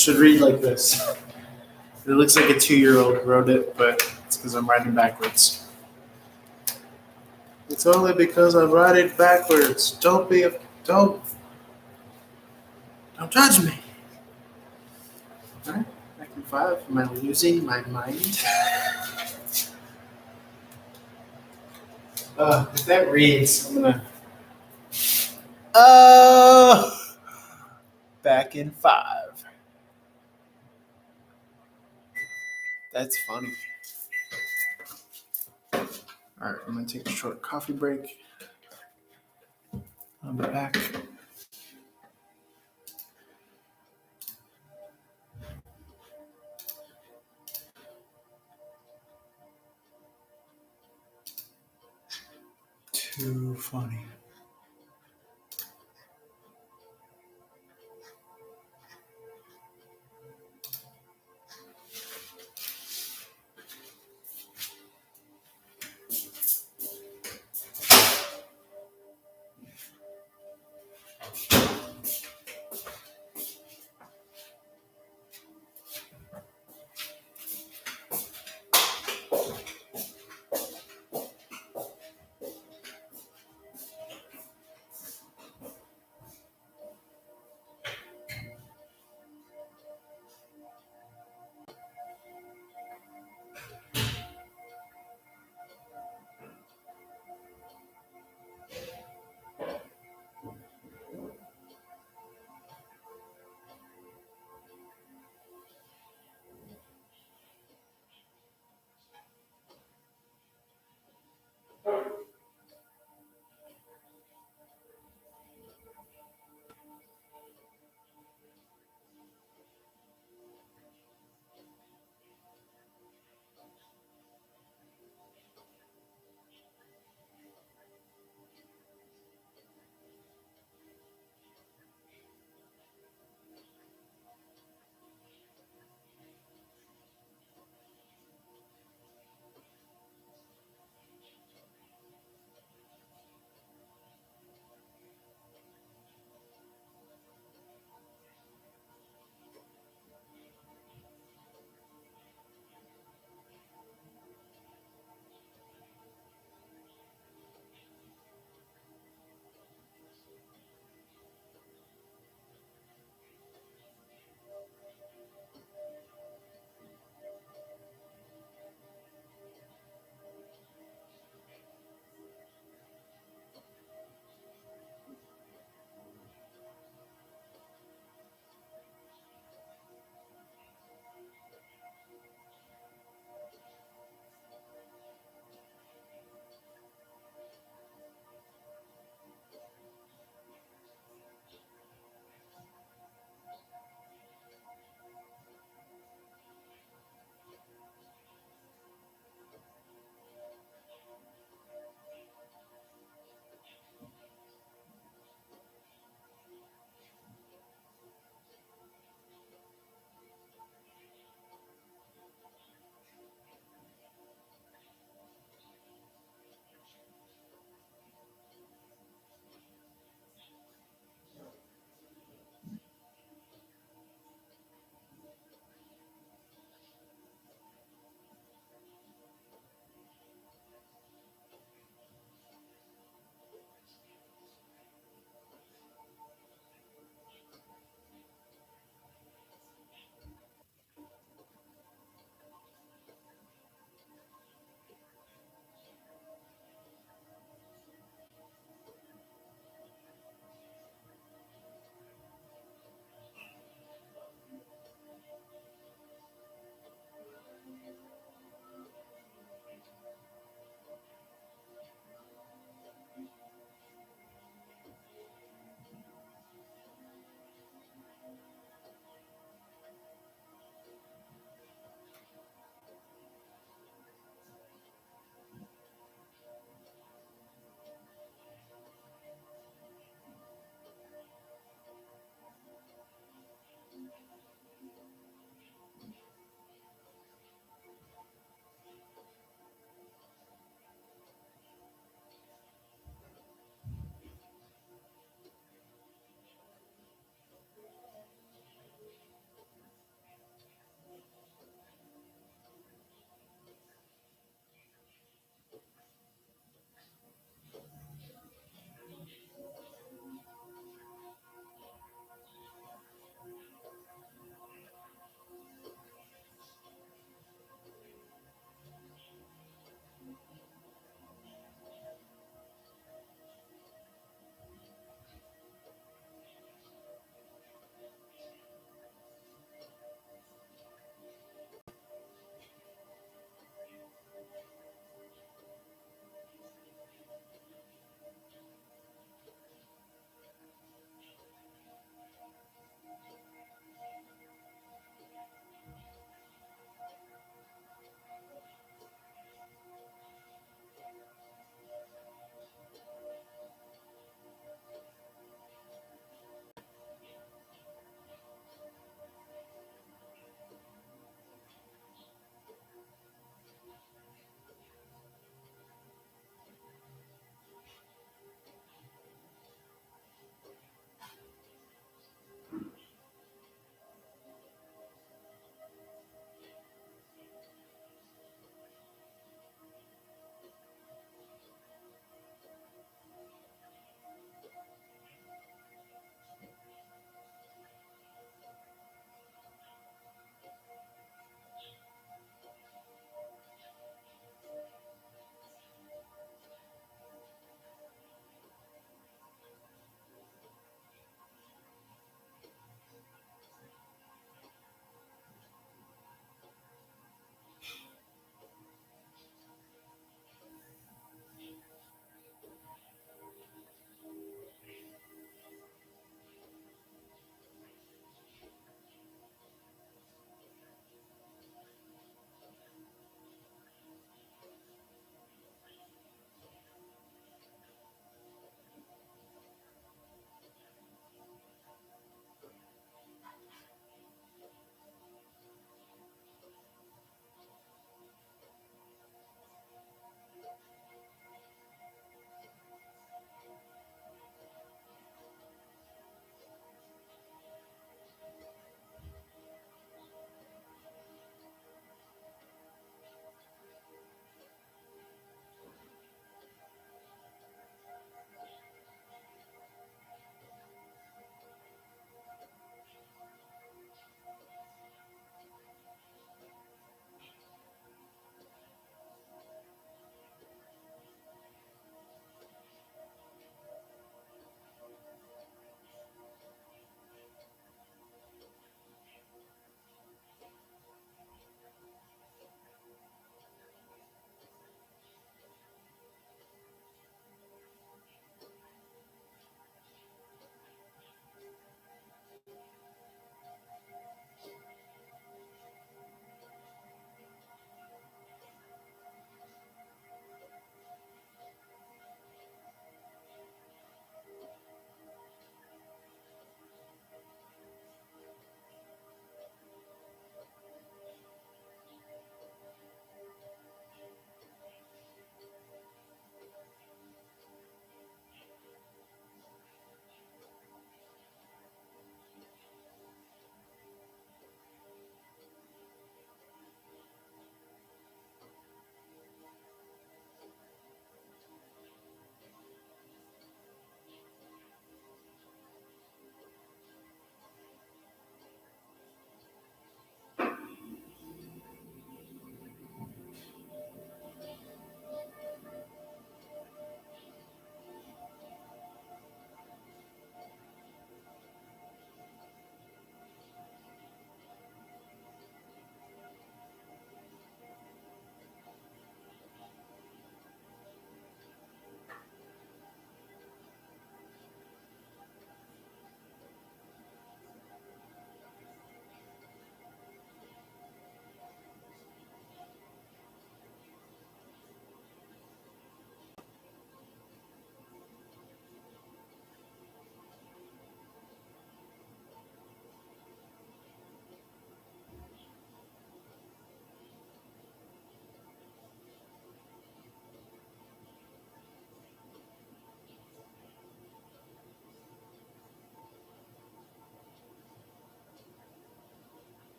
should read like this. It looks like a 2-year-old wrote it, but it's because I'm writing backwards. It's only because I write it backwards. Don't judge me. All right, back in 5. Am I losing my mind? If that reads, I'm gonna. Back in 5. That's funny. All right, I'm gonna take a short coffee break. I'll be back. Too funny.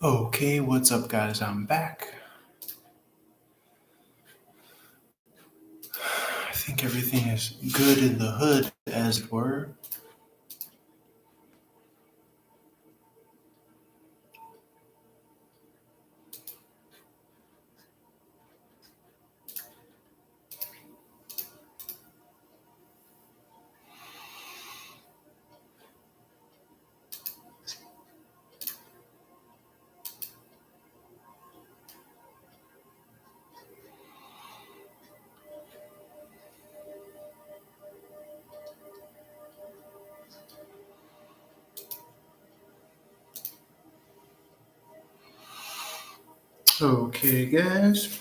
Okay, what's up, guys? I'm back. I think everything is good in the hood, as it were. Okay, guys.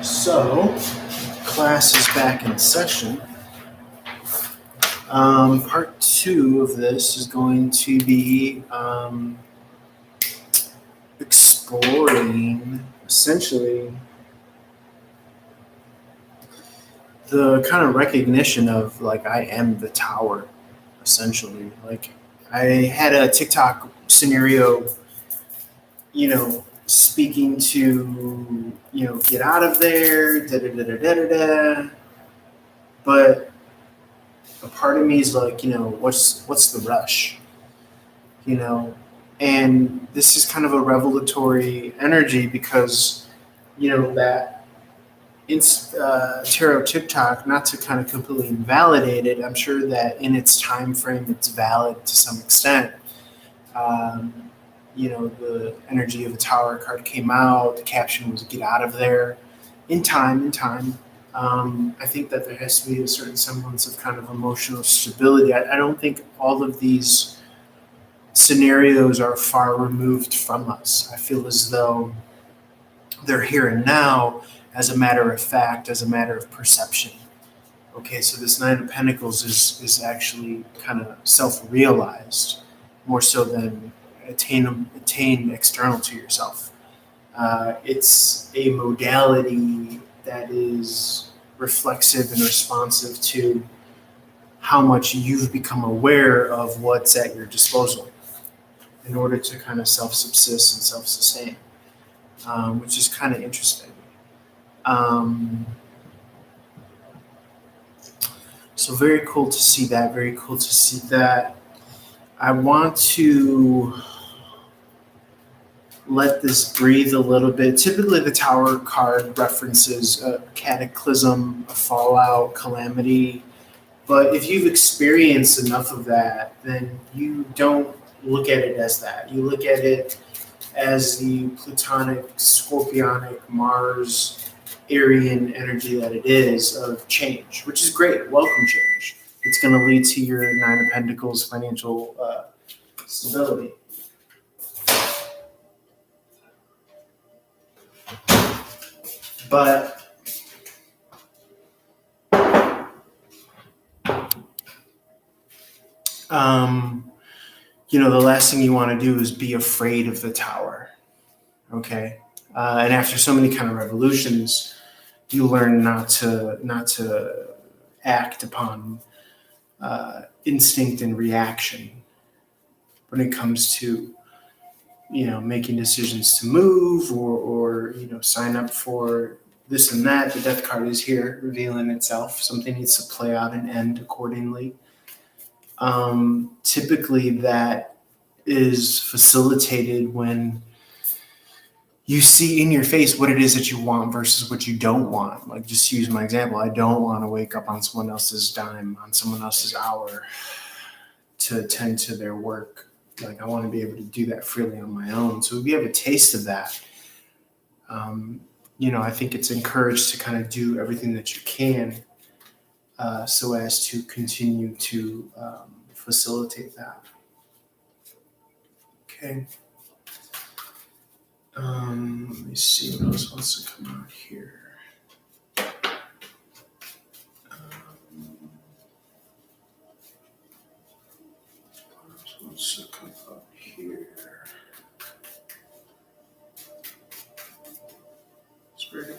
So, class is back in session. Part 2 of this is going to be exploring essentially the kind of recognition of like I am the tower, essentially. Like I had a TikTok scenario, speaking to, get out of there, da da da da da da da. But a part of me is like, what's the rush, you know? And this is kind of a revelatory energy because, that tarot TikTok, not to kind of completely invalidate it, I'm sure that in its time frame, it's valid to some extent. Um, the energy of the tower card came out. The caption was "Get out of there." In time. I think that there has to be a certain semblance of kind of emotional stability. I don't think all of these scenarios are far removed from us. I feel as though they're here and now, as a matter of fact, as a matter of perception. Okay, so this Nine of Pentacles is actually kind of self-realized, more so than attained external to yourself. It's a modality that is reflexive and responsive to how much you've become aware of what's at your disposal in order to kind of self-subsist and self-sustain, which is kind of interesting. Um, so very cool to see that. Very cool to see that. I want to let this breathe a little bit. Typically, the Tower card references a cataclysm, a fallout, calamity. But if you've experienced enough of that, then you don't look at it as that. You look at it as the Plutonic, Scorpionic, Mars, Aryan energy that it is of change, which is great. Welcome change. It's going to lead to your Nine of Pentacles financial stability. But the last thing you want to do is be afraid of the tower. Okay, and after so many kind of revolutions, you learn not to act upon instinct and reaction when it comes to making decisions to move or sign up for this and that. The death card is here revealing itself. Something needs to play out and end accordingly. Typically that is facilitated when you see in your face what it is that you want versus what you don't want. Like, just use my example. I don't want to wake up on someone else's dime, on someone else's hour to attend to their work. Like, I want to be able to do that freely on my own. So if you have a taste of that, I think it's encouraged to kind of do everything that you can so as to continue to facilitate that. Okay. Let me see what else wants to come out here.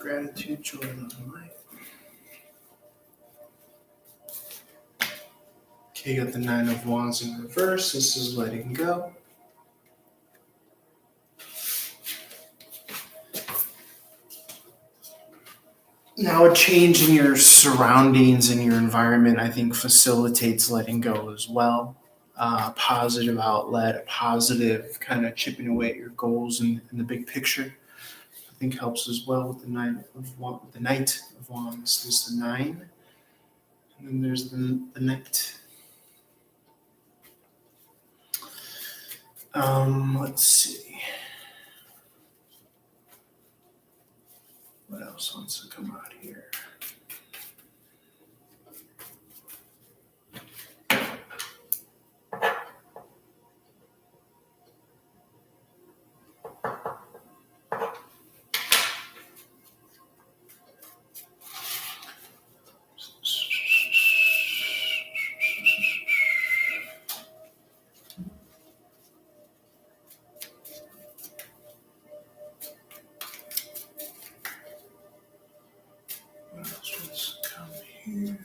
gratitude, joy, love, and light. Okay, you got the Nine of Wands in reverse. This is letting go. Now, a change in your surroundings and your environment, I think, facilitates letting go as well. A positive outlet, a positive kind of chipping away at your goals and the big picture, I think helps as well with the Knight of Wands. There's the 9, and then there's the Knight. Let's see. What else wants to come out here? What else wants to come here?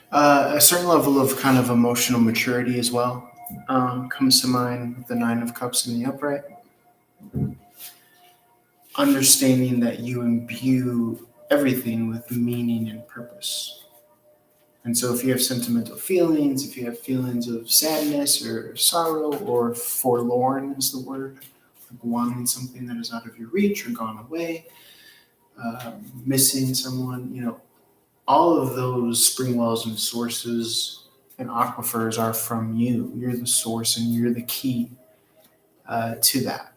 A certain level of kind of emotional maturity as well comes to mind with the 9 of Cups in the upright. Understanding that you imbue everything with meaning and purpose. And so if you have sentimental feelings, if you have feelings of sadness or sorrow or forlorn is the word, like wanting something that is out of your reach or gone away, missing someone, all of those spring wells and sources and aquifers are from you. You're the source and you're the key to that.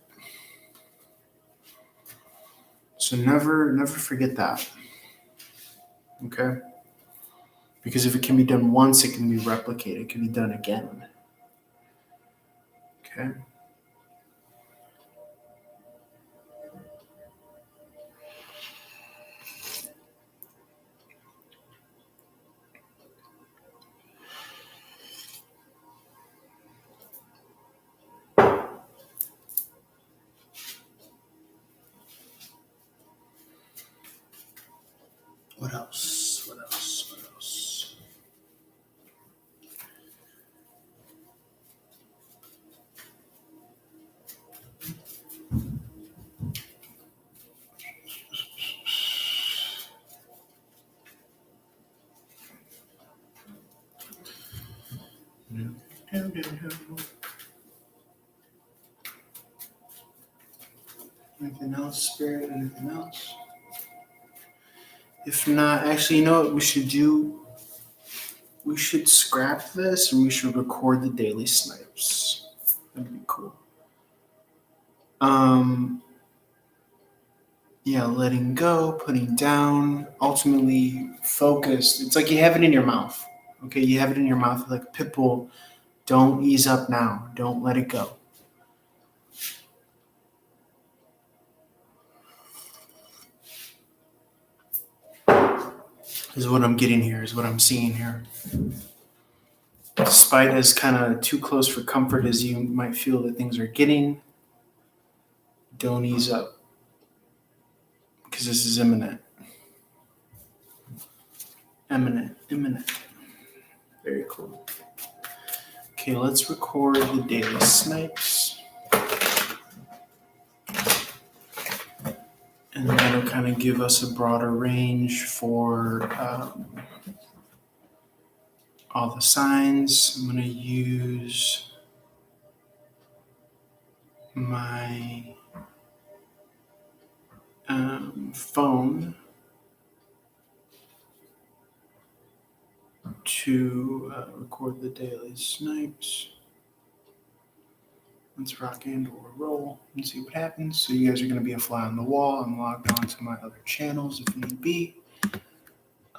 So never forget that. Okay? Because if it can be done once, it can be replicated. It can be done again. Okay? What else? What else? What else? Anything else, Spirit? Anything else? If not, actually, you know what we should do? We should scrap this and we should record the daily snipes. That'd be cool. Yeah, letting go, putting down, ultimately focused. It's like you have it in your mouth. Okay, you have it in your mouth like Pitbull. Don't ease up now. Don't let it go. Is what I'm getting here, is what I'm seeing here. Despite as kind of too close for comfort as you might feel that things are getting, don't ease up. Because this is imminent. Imminent. Very cool. Okay, let's record the daily snipes. And that'll kind of give us a broader range for all the signs. I'm going to use my phone to record the daily snipes. Let's rock and or roll and see what happens. So you guys are going to be a fly on the wall. I'm logged on to my other channels if need be.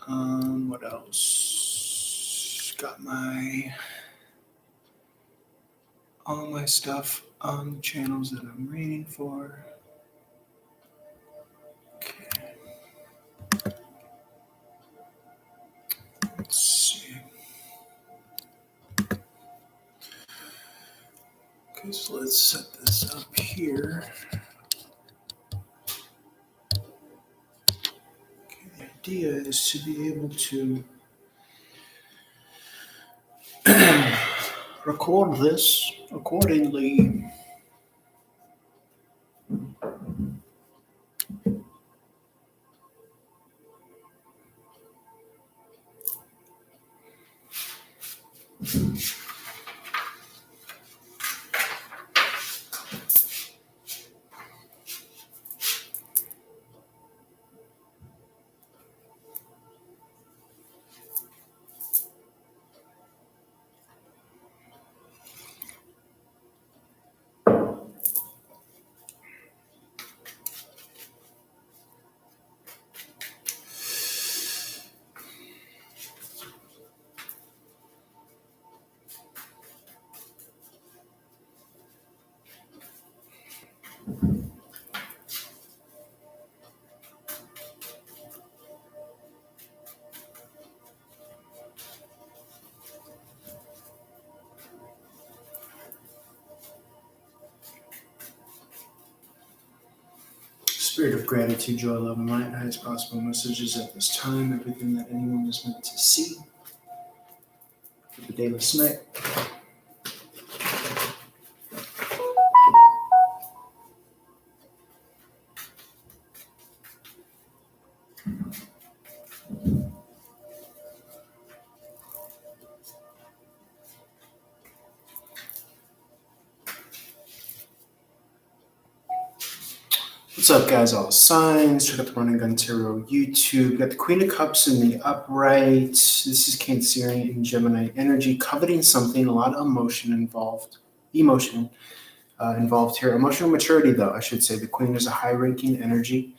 What else? Got all my stuff on the channels that I'm reading for. Okay. Let's see. Okay, so let's set this up here. Okay, the idea is to be able to record this accordingly. Spirit of gratitude, joy, love, and light, highest possible messages at this time. Everything that anyone is meant to see for the dayless night. What's up, guys? All signs. Check out the Running Gun Tarot YouTube. Got the Queen of Cups in the upright. This is Cancerian and Gemini energy, coveting something. A lot of emotion involved. Involved here. Emotional maturity, though, I should say. The Queen is a high-ranking energy.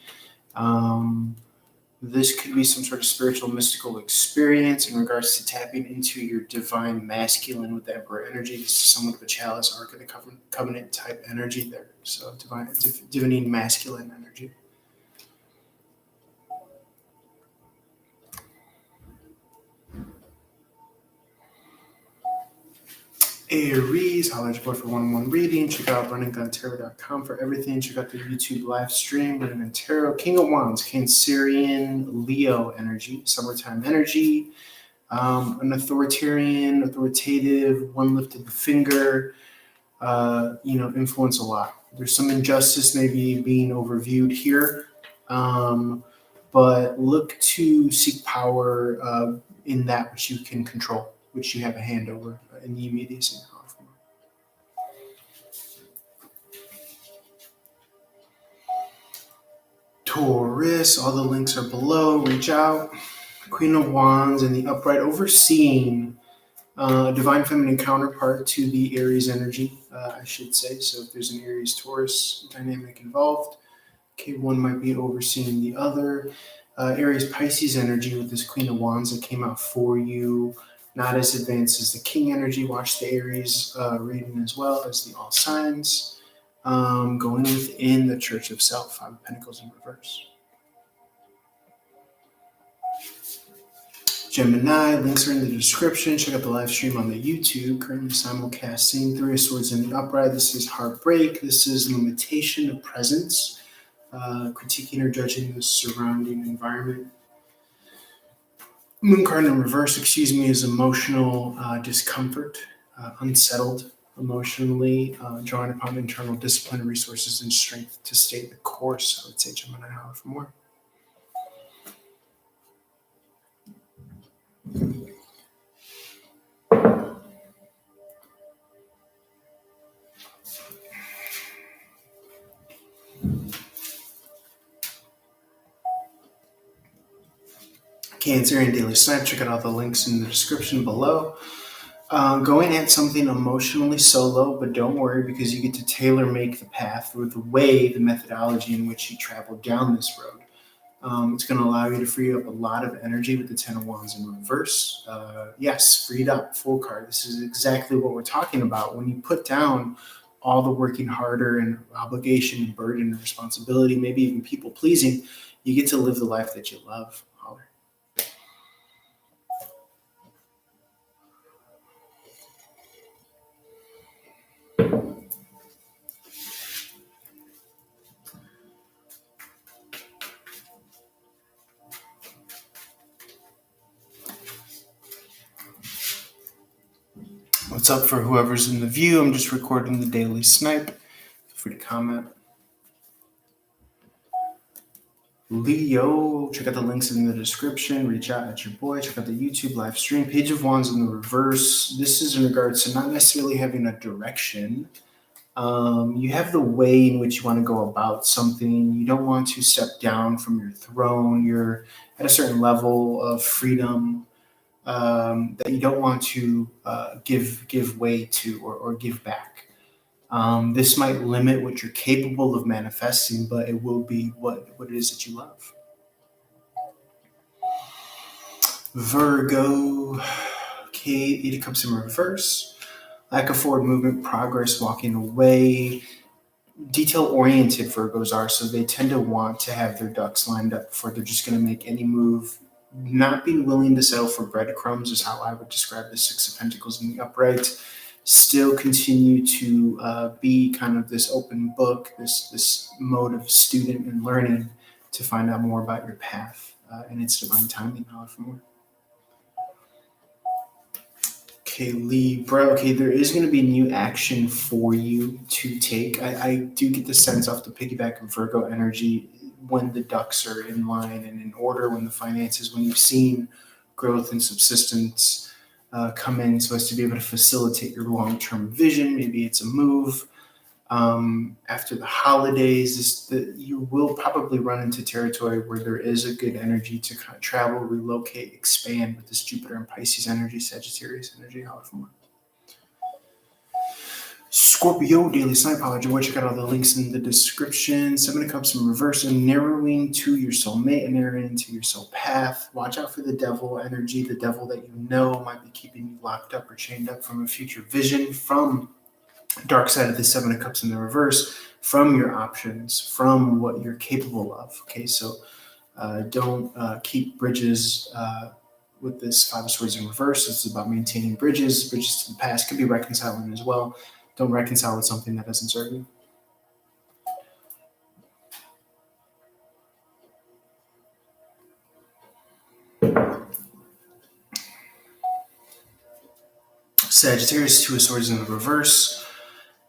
This could be some sort of spiritual, mystical experience in regards to tapping into your divine masculine with the Emperor energy. This is somewhat of a chalice, Ark of the Covenant type energy there. So divining masculine energy. Aries, holler at your boy for one-on-one reading. Check out runningguntarot.com for everything. Check out the YouTube live stream, Running Gun Tarot. King of Wands, Cancerian, Leo energy, summertime energy. An authoritarian, authoritative, one lifted the finger, influence a lot. There's some injustice maybe being overviewed here, but look to seek power in that which you can control, which you have a hand over in the immediacy. Taurus, all the links are below. Reach out. Queen of Wands in the upright, overseeing a divine feminine counterpart to the Aries energy, I should say. So if there's an Aries-Taurus dynamic involved, one might be overseeing the other. Aries-Pisces energy with this Queen of Wands that came out for you, not as advanced as the King energy. Watch the Aries reading as well as the all signs. Going within the Church of Self, Five of Pentacles in reverse. Gemini, links are in the description. Check out the live stream on the YouTube. Currently simulcasting. Three of Swords in the upright. This is heartbreak. This is limitation of presence. Critiquing or judging the surrounding environment. Moon card in reverse, is emotional discomfort, unsettled emotionally, drawing upon internal discipline, resources, and strength to stay the course. I would say Gemini, holler for more. Cancerian Daily Snipe, check out all the links in the description below. Going at something emotionally solo, but don't worry because you get to tailor make the path or the methodology in which you travel down this road. It's going to allow you to free up a lot of energy with the Ten of Wands in reverse. Yes, freed up, full card. This is exactly what we're talking about. When you put down all the working harder and obligation and burden and responsibility, maybe even people pleasing, you get to live the life that you love. Holler. What's up for whoever's in the view? I'm just recording the daily snipe. Feel free to comment. Leo, check out the links in the description. Reach out at your boy. Check out the YouTube live stream. Page of Wands in the reverse. This is in regards to not necessarily having a direction. You have the way in which you want to go about something. You don't want to step down from your throne. You're at a certain level of freedom that you don't want to give way to or give back. This might limit what you're capable of manifesting, but it will be what it is that you love. Virgo, okay, 8 of Cups in reverse. Lack of forward movement, progress, walking away. Detail-oriented Virgos are, so they tend to want to have their ducks lined up before they're just going to make any move. Not being willing to settle for breadcrumbs is how I would describe the Six of Pentacles in the upright. Still continue to be kind of this open book, this mode of student and learning to find out more about your path and its divine timing, however more. Okay, Libra. Okay, there is going to be new action for you to take. I do get the sense off the piggyback of Virgo energy when the ducks are in line and in order, when the finances, when you've seen growth and subsistence come in so as to be able to facilitate your long-term vision. Maybe it's a move. After the holidays, you will probably run into territory where there is a good energy to kind of travel, relocate, expand with this Jupiter and Pisces energy, Sagittarius energy, however more. Scorpio, daily sign apology. Check out all the links in the description. 7 of Cups in reverse, and narrowing to your soulmate and narrowing into your soul path. Watch out for the devil energy. The devil that you know might be keeping you locked up or chained up from a future vision, from dark side of the 7 of Cups in the reverse, from your options, from what you're capable of. Okay, so don't keep bridges with this 5 of Swords in reverse. It's about maintaining bridges to the past. Could be reconciling as well. Don't reconcile with something that doesn't serve you. Sagittarius, 2 of Swords in the reverse.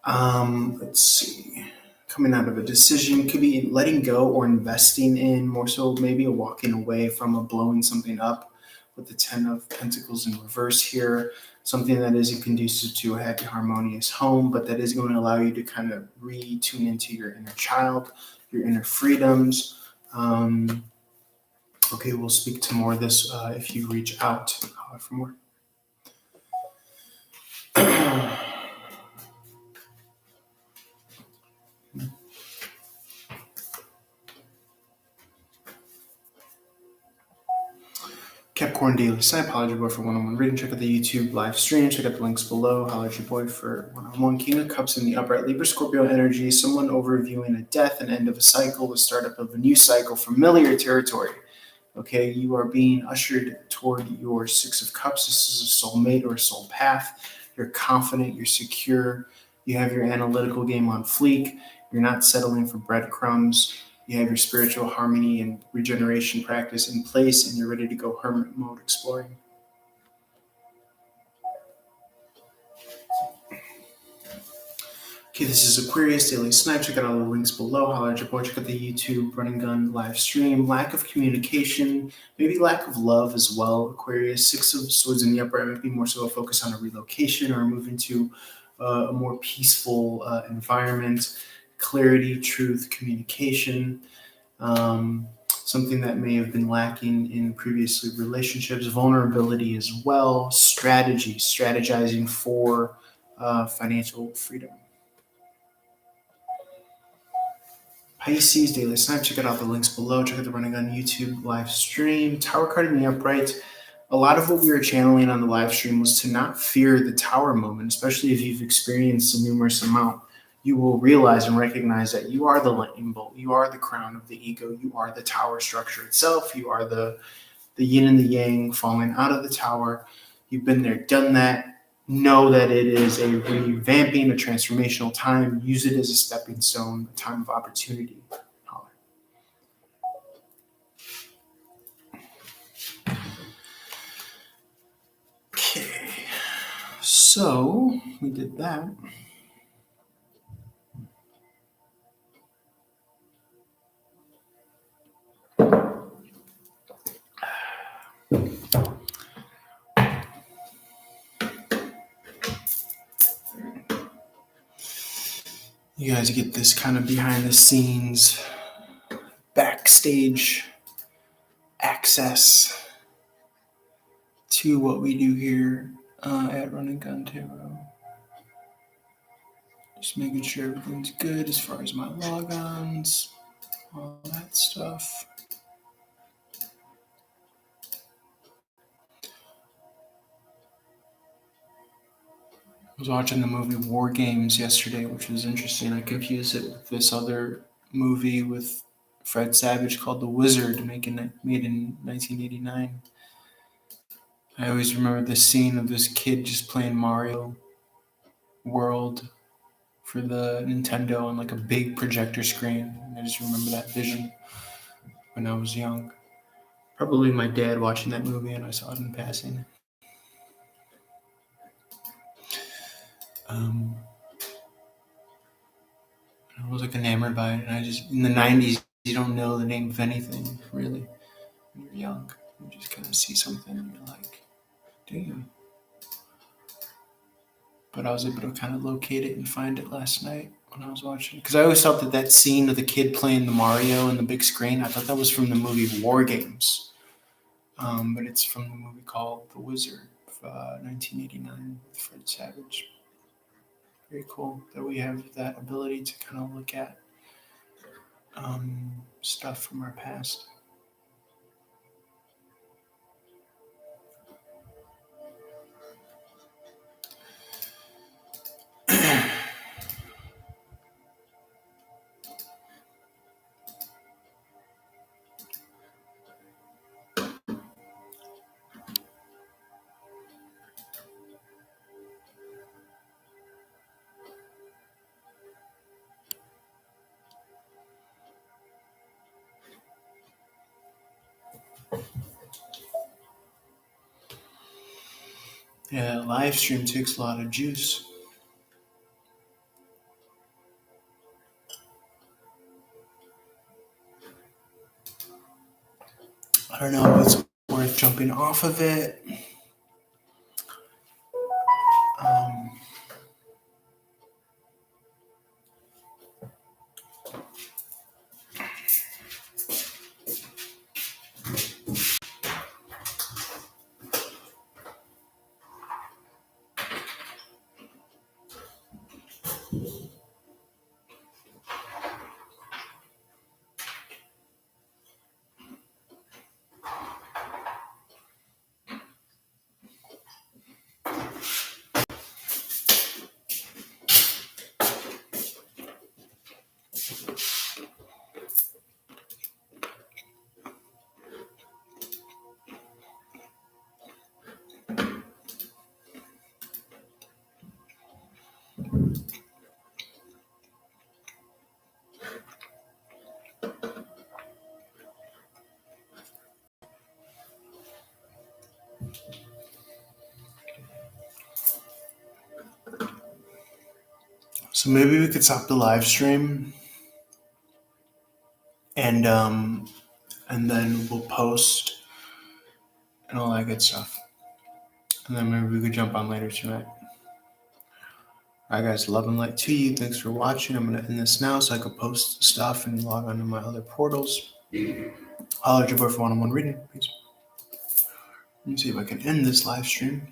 Let's see. Coming out of a decision, could be letting go or investing in, more so maybe a walking away from, a blowing something up with the 10 of Pentacles in reverse here. Something that isn't conducive to a happy, harmonious home, but that is going to allow you to kind of retune into your inner child, your inner freedoms. Okay, we'll speak to more of this if you reach out for more. Capricorn daily sign. Apology boy for one-on-one reading. Check out the YouTube live stream. Check out the links below. Holler at your boy for one-on-one. King of Cups in the upright. Libra, Scorpio energy. Someone overviewing a death, an end of a cycle, the startup of a new cycle. Familiar territory. Okay, you are being ushered toward your 6 of Cups. This is a soulmate or a soul path. You're confident. You're secure. You have your analytical game on fleek. You're not settling for breadcrumbs. You have your spiritual harmony and regeneration practice in place, and you're ready to go hermit mode exploring. Okay, this is Aquarius Daily Snipe. Check out all the links below. Holler at your boy. Check out the YouTube Run and Gun live stream. Lack of communication, maybe lack of love as well. Aquarius, 6 of Swords in the upright might be more so a focus on a relocation or moving to a more peaceful environment. Clarity, truth, communication. Something that may have been lacking in previously relationships. Vulnerability as well. Strategy, strategizing for financial freedom. Pisces daily snipe. Check out all the links below. Check out the Running on YouTube live stream. Tower card in the upright. A lot of what we were channeling on the live stream was to not fear the tower moment, especially if you've experienced a numerous amount. You will realize and recognize that you are the lightning bolt. You are the crown of the ego. You are the tower structure itself. You are the yin and the yang falling out of the tower. You've been there, done that. Know that it is a revamping, a transformational time. Use it as a stepping stone, a time of opportunity. Okay. So we did that. You guys get this kind of behind the scenes, backstage access to what we do here at Run and Gun Tarot. Just making sure everything's good as far as my logons, all that stuff. I was watching the movie War Games yesterday, which was interesting. I confused it with this other movie with Fred Savage called The Wizard, made in 1989. I always remember the scene of this kid just playing Mario World for the Nintendo on like a big projector screen. And I just remember that vision when I was young. Probably my dad watching that movie and I saw it in passing. I was like enamored by it, and I just in the '90s you don't know the name of anything really when you're young. You just kind of see something and you're like, damn. But I was able to kind of locate it and find it last night when I was watching. Because I always thought that scene of the kid playing the Mario on the big screen, I thought that was from the movie War Games. But it's from the movie called The Wizard, 1989 with Fred Savage. Very cool that we have that ability to kind of look at stuff from our past. Yeah, live stream takes a lot of juice. I don't know if it's worth jumping off of it. So maybe we could stop the live stream and then we'll post and all that good stuff. And then maybe we could jump on later tonight. Alright guys, love and light to you. Thanks for watching. I'm gonna end this now so I can post stuff and log on to my other portals. Holler at your boy for one-on-one reading, please. Let me see if I can end this live stream.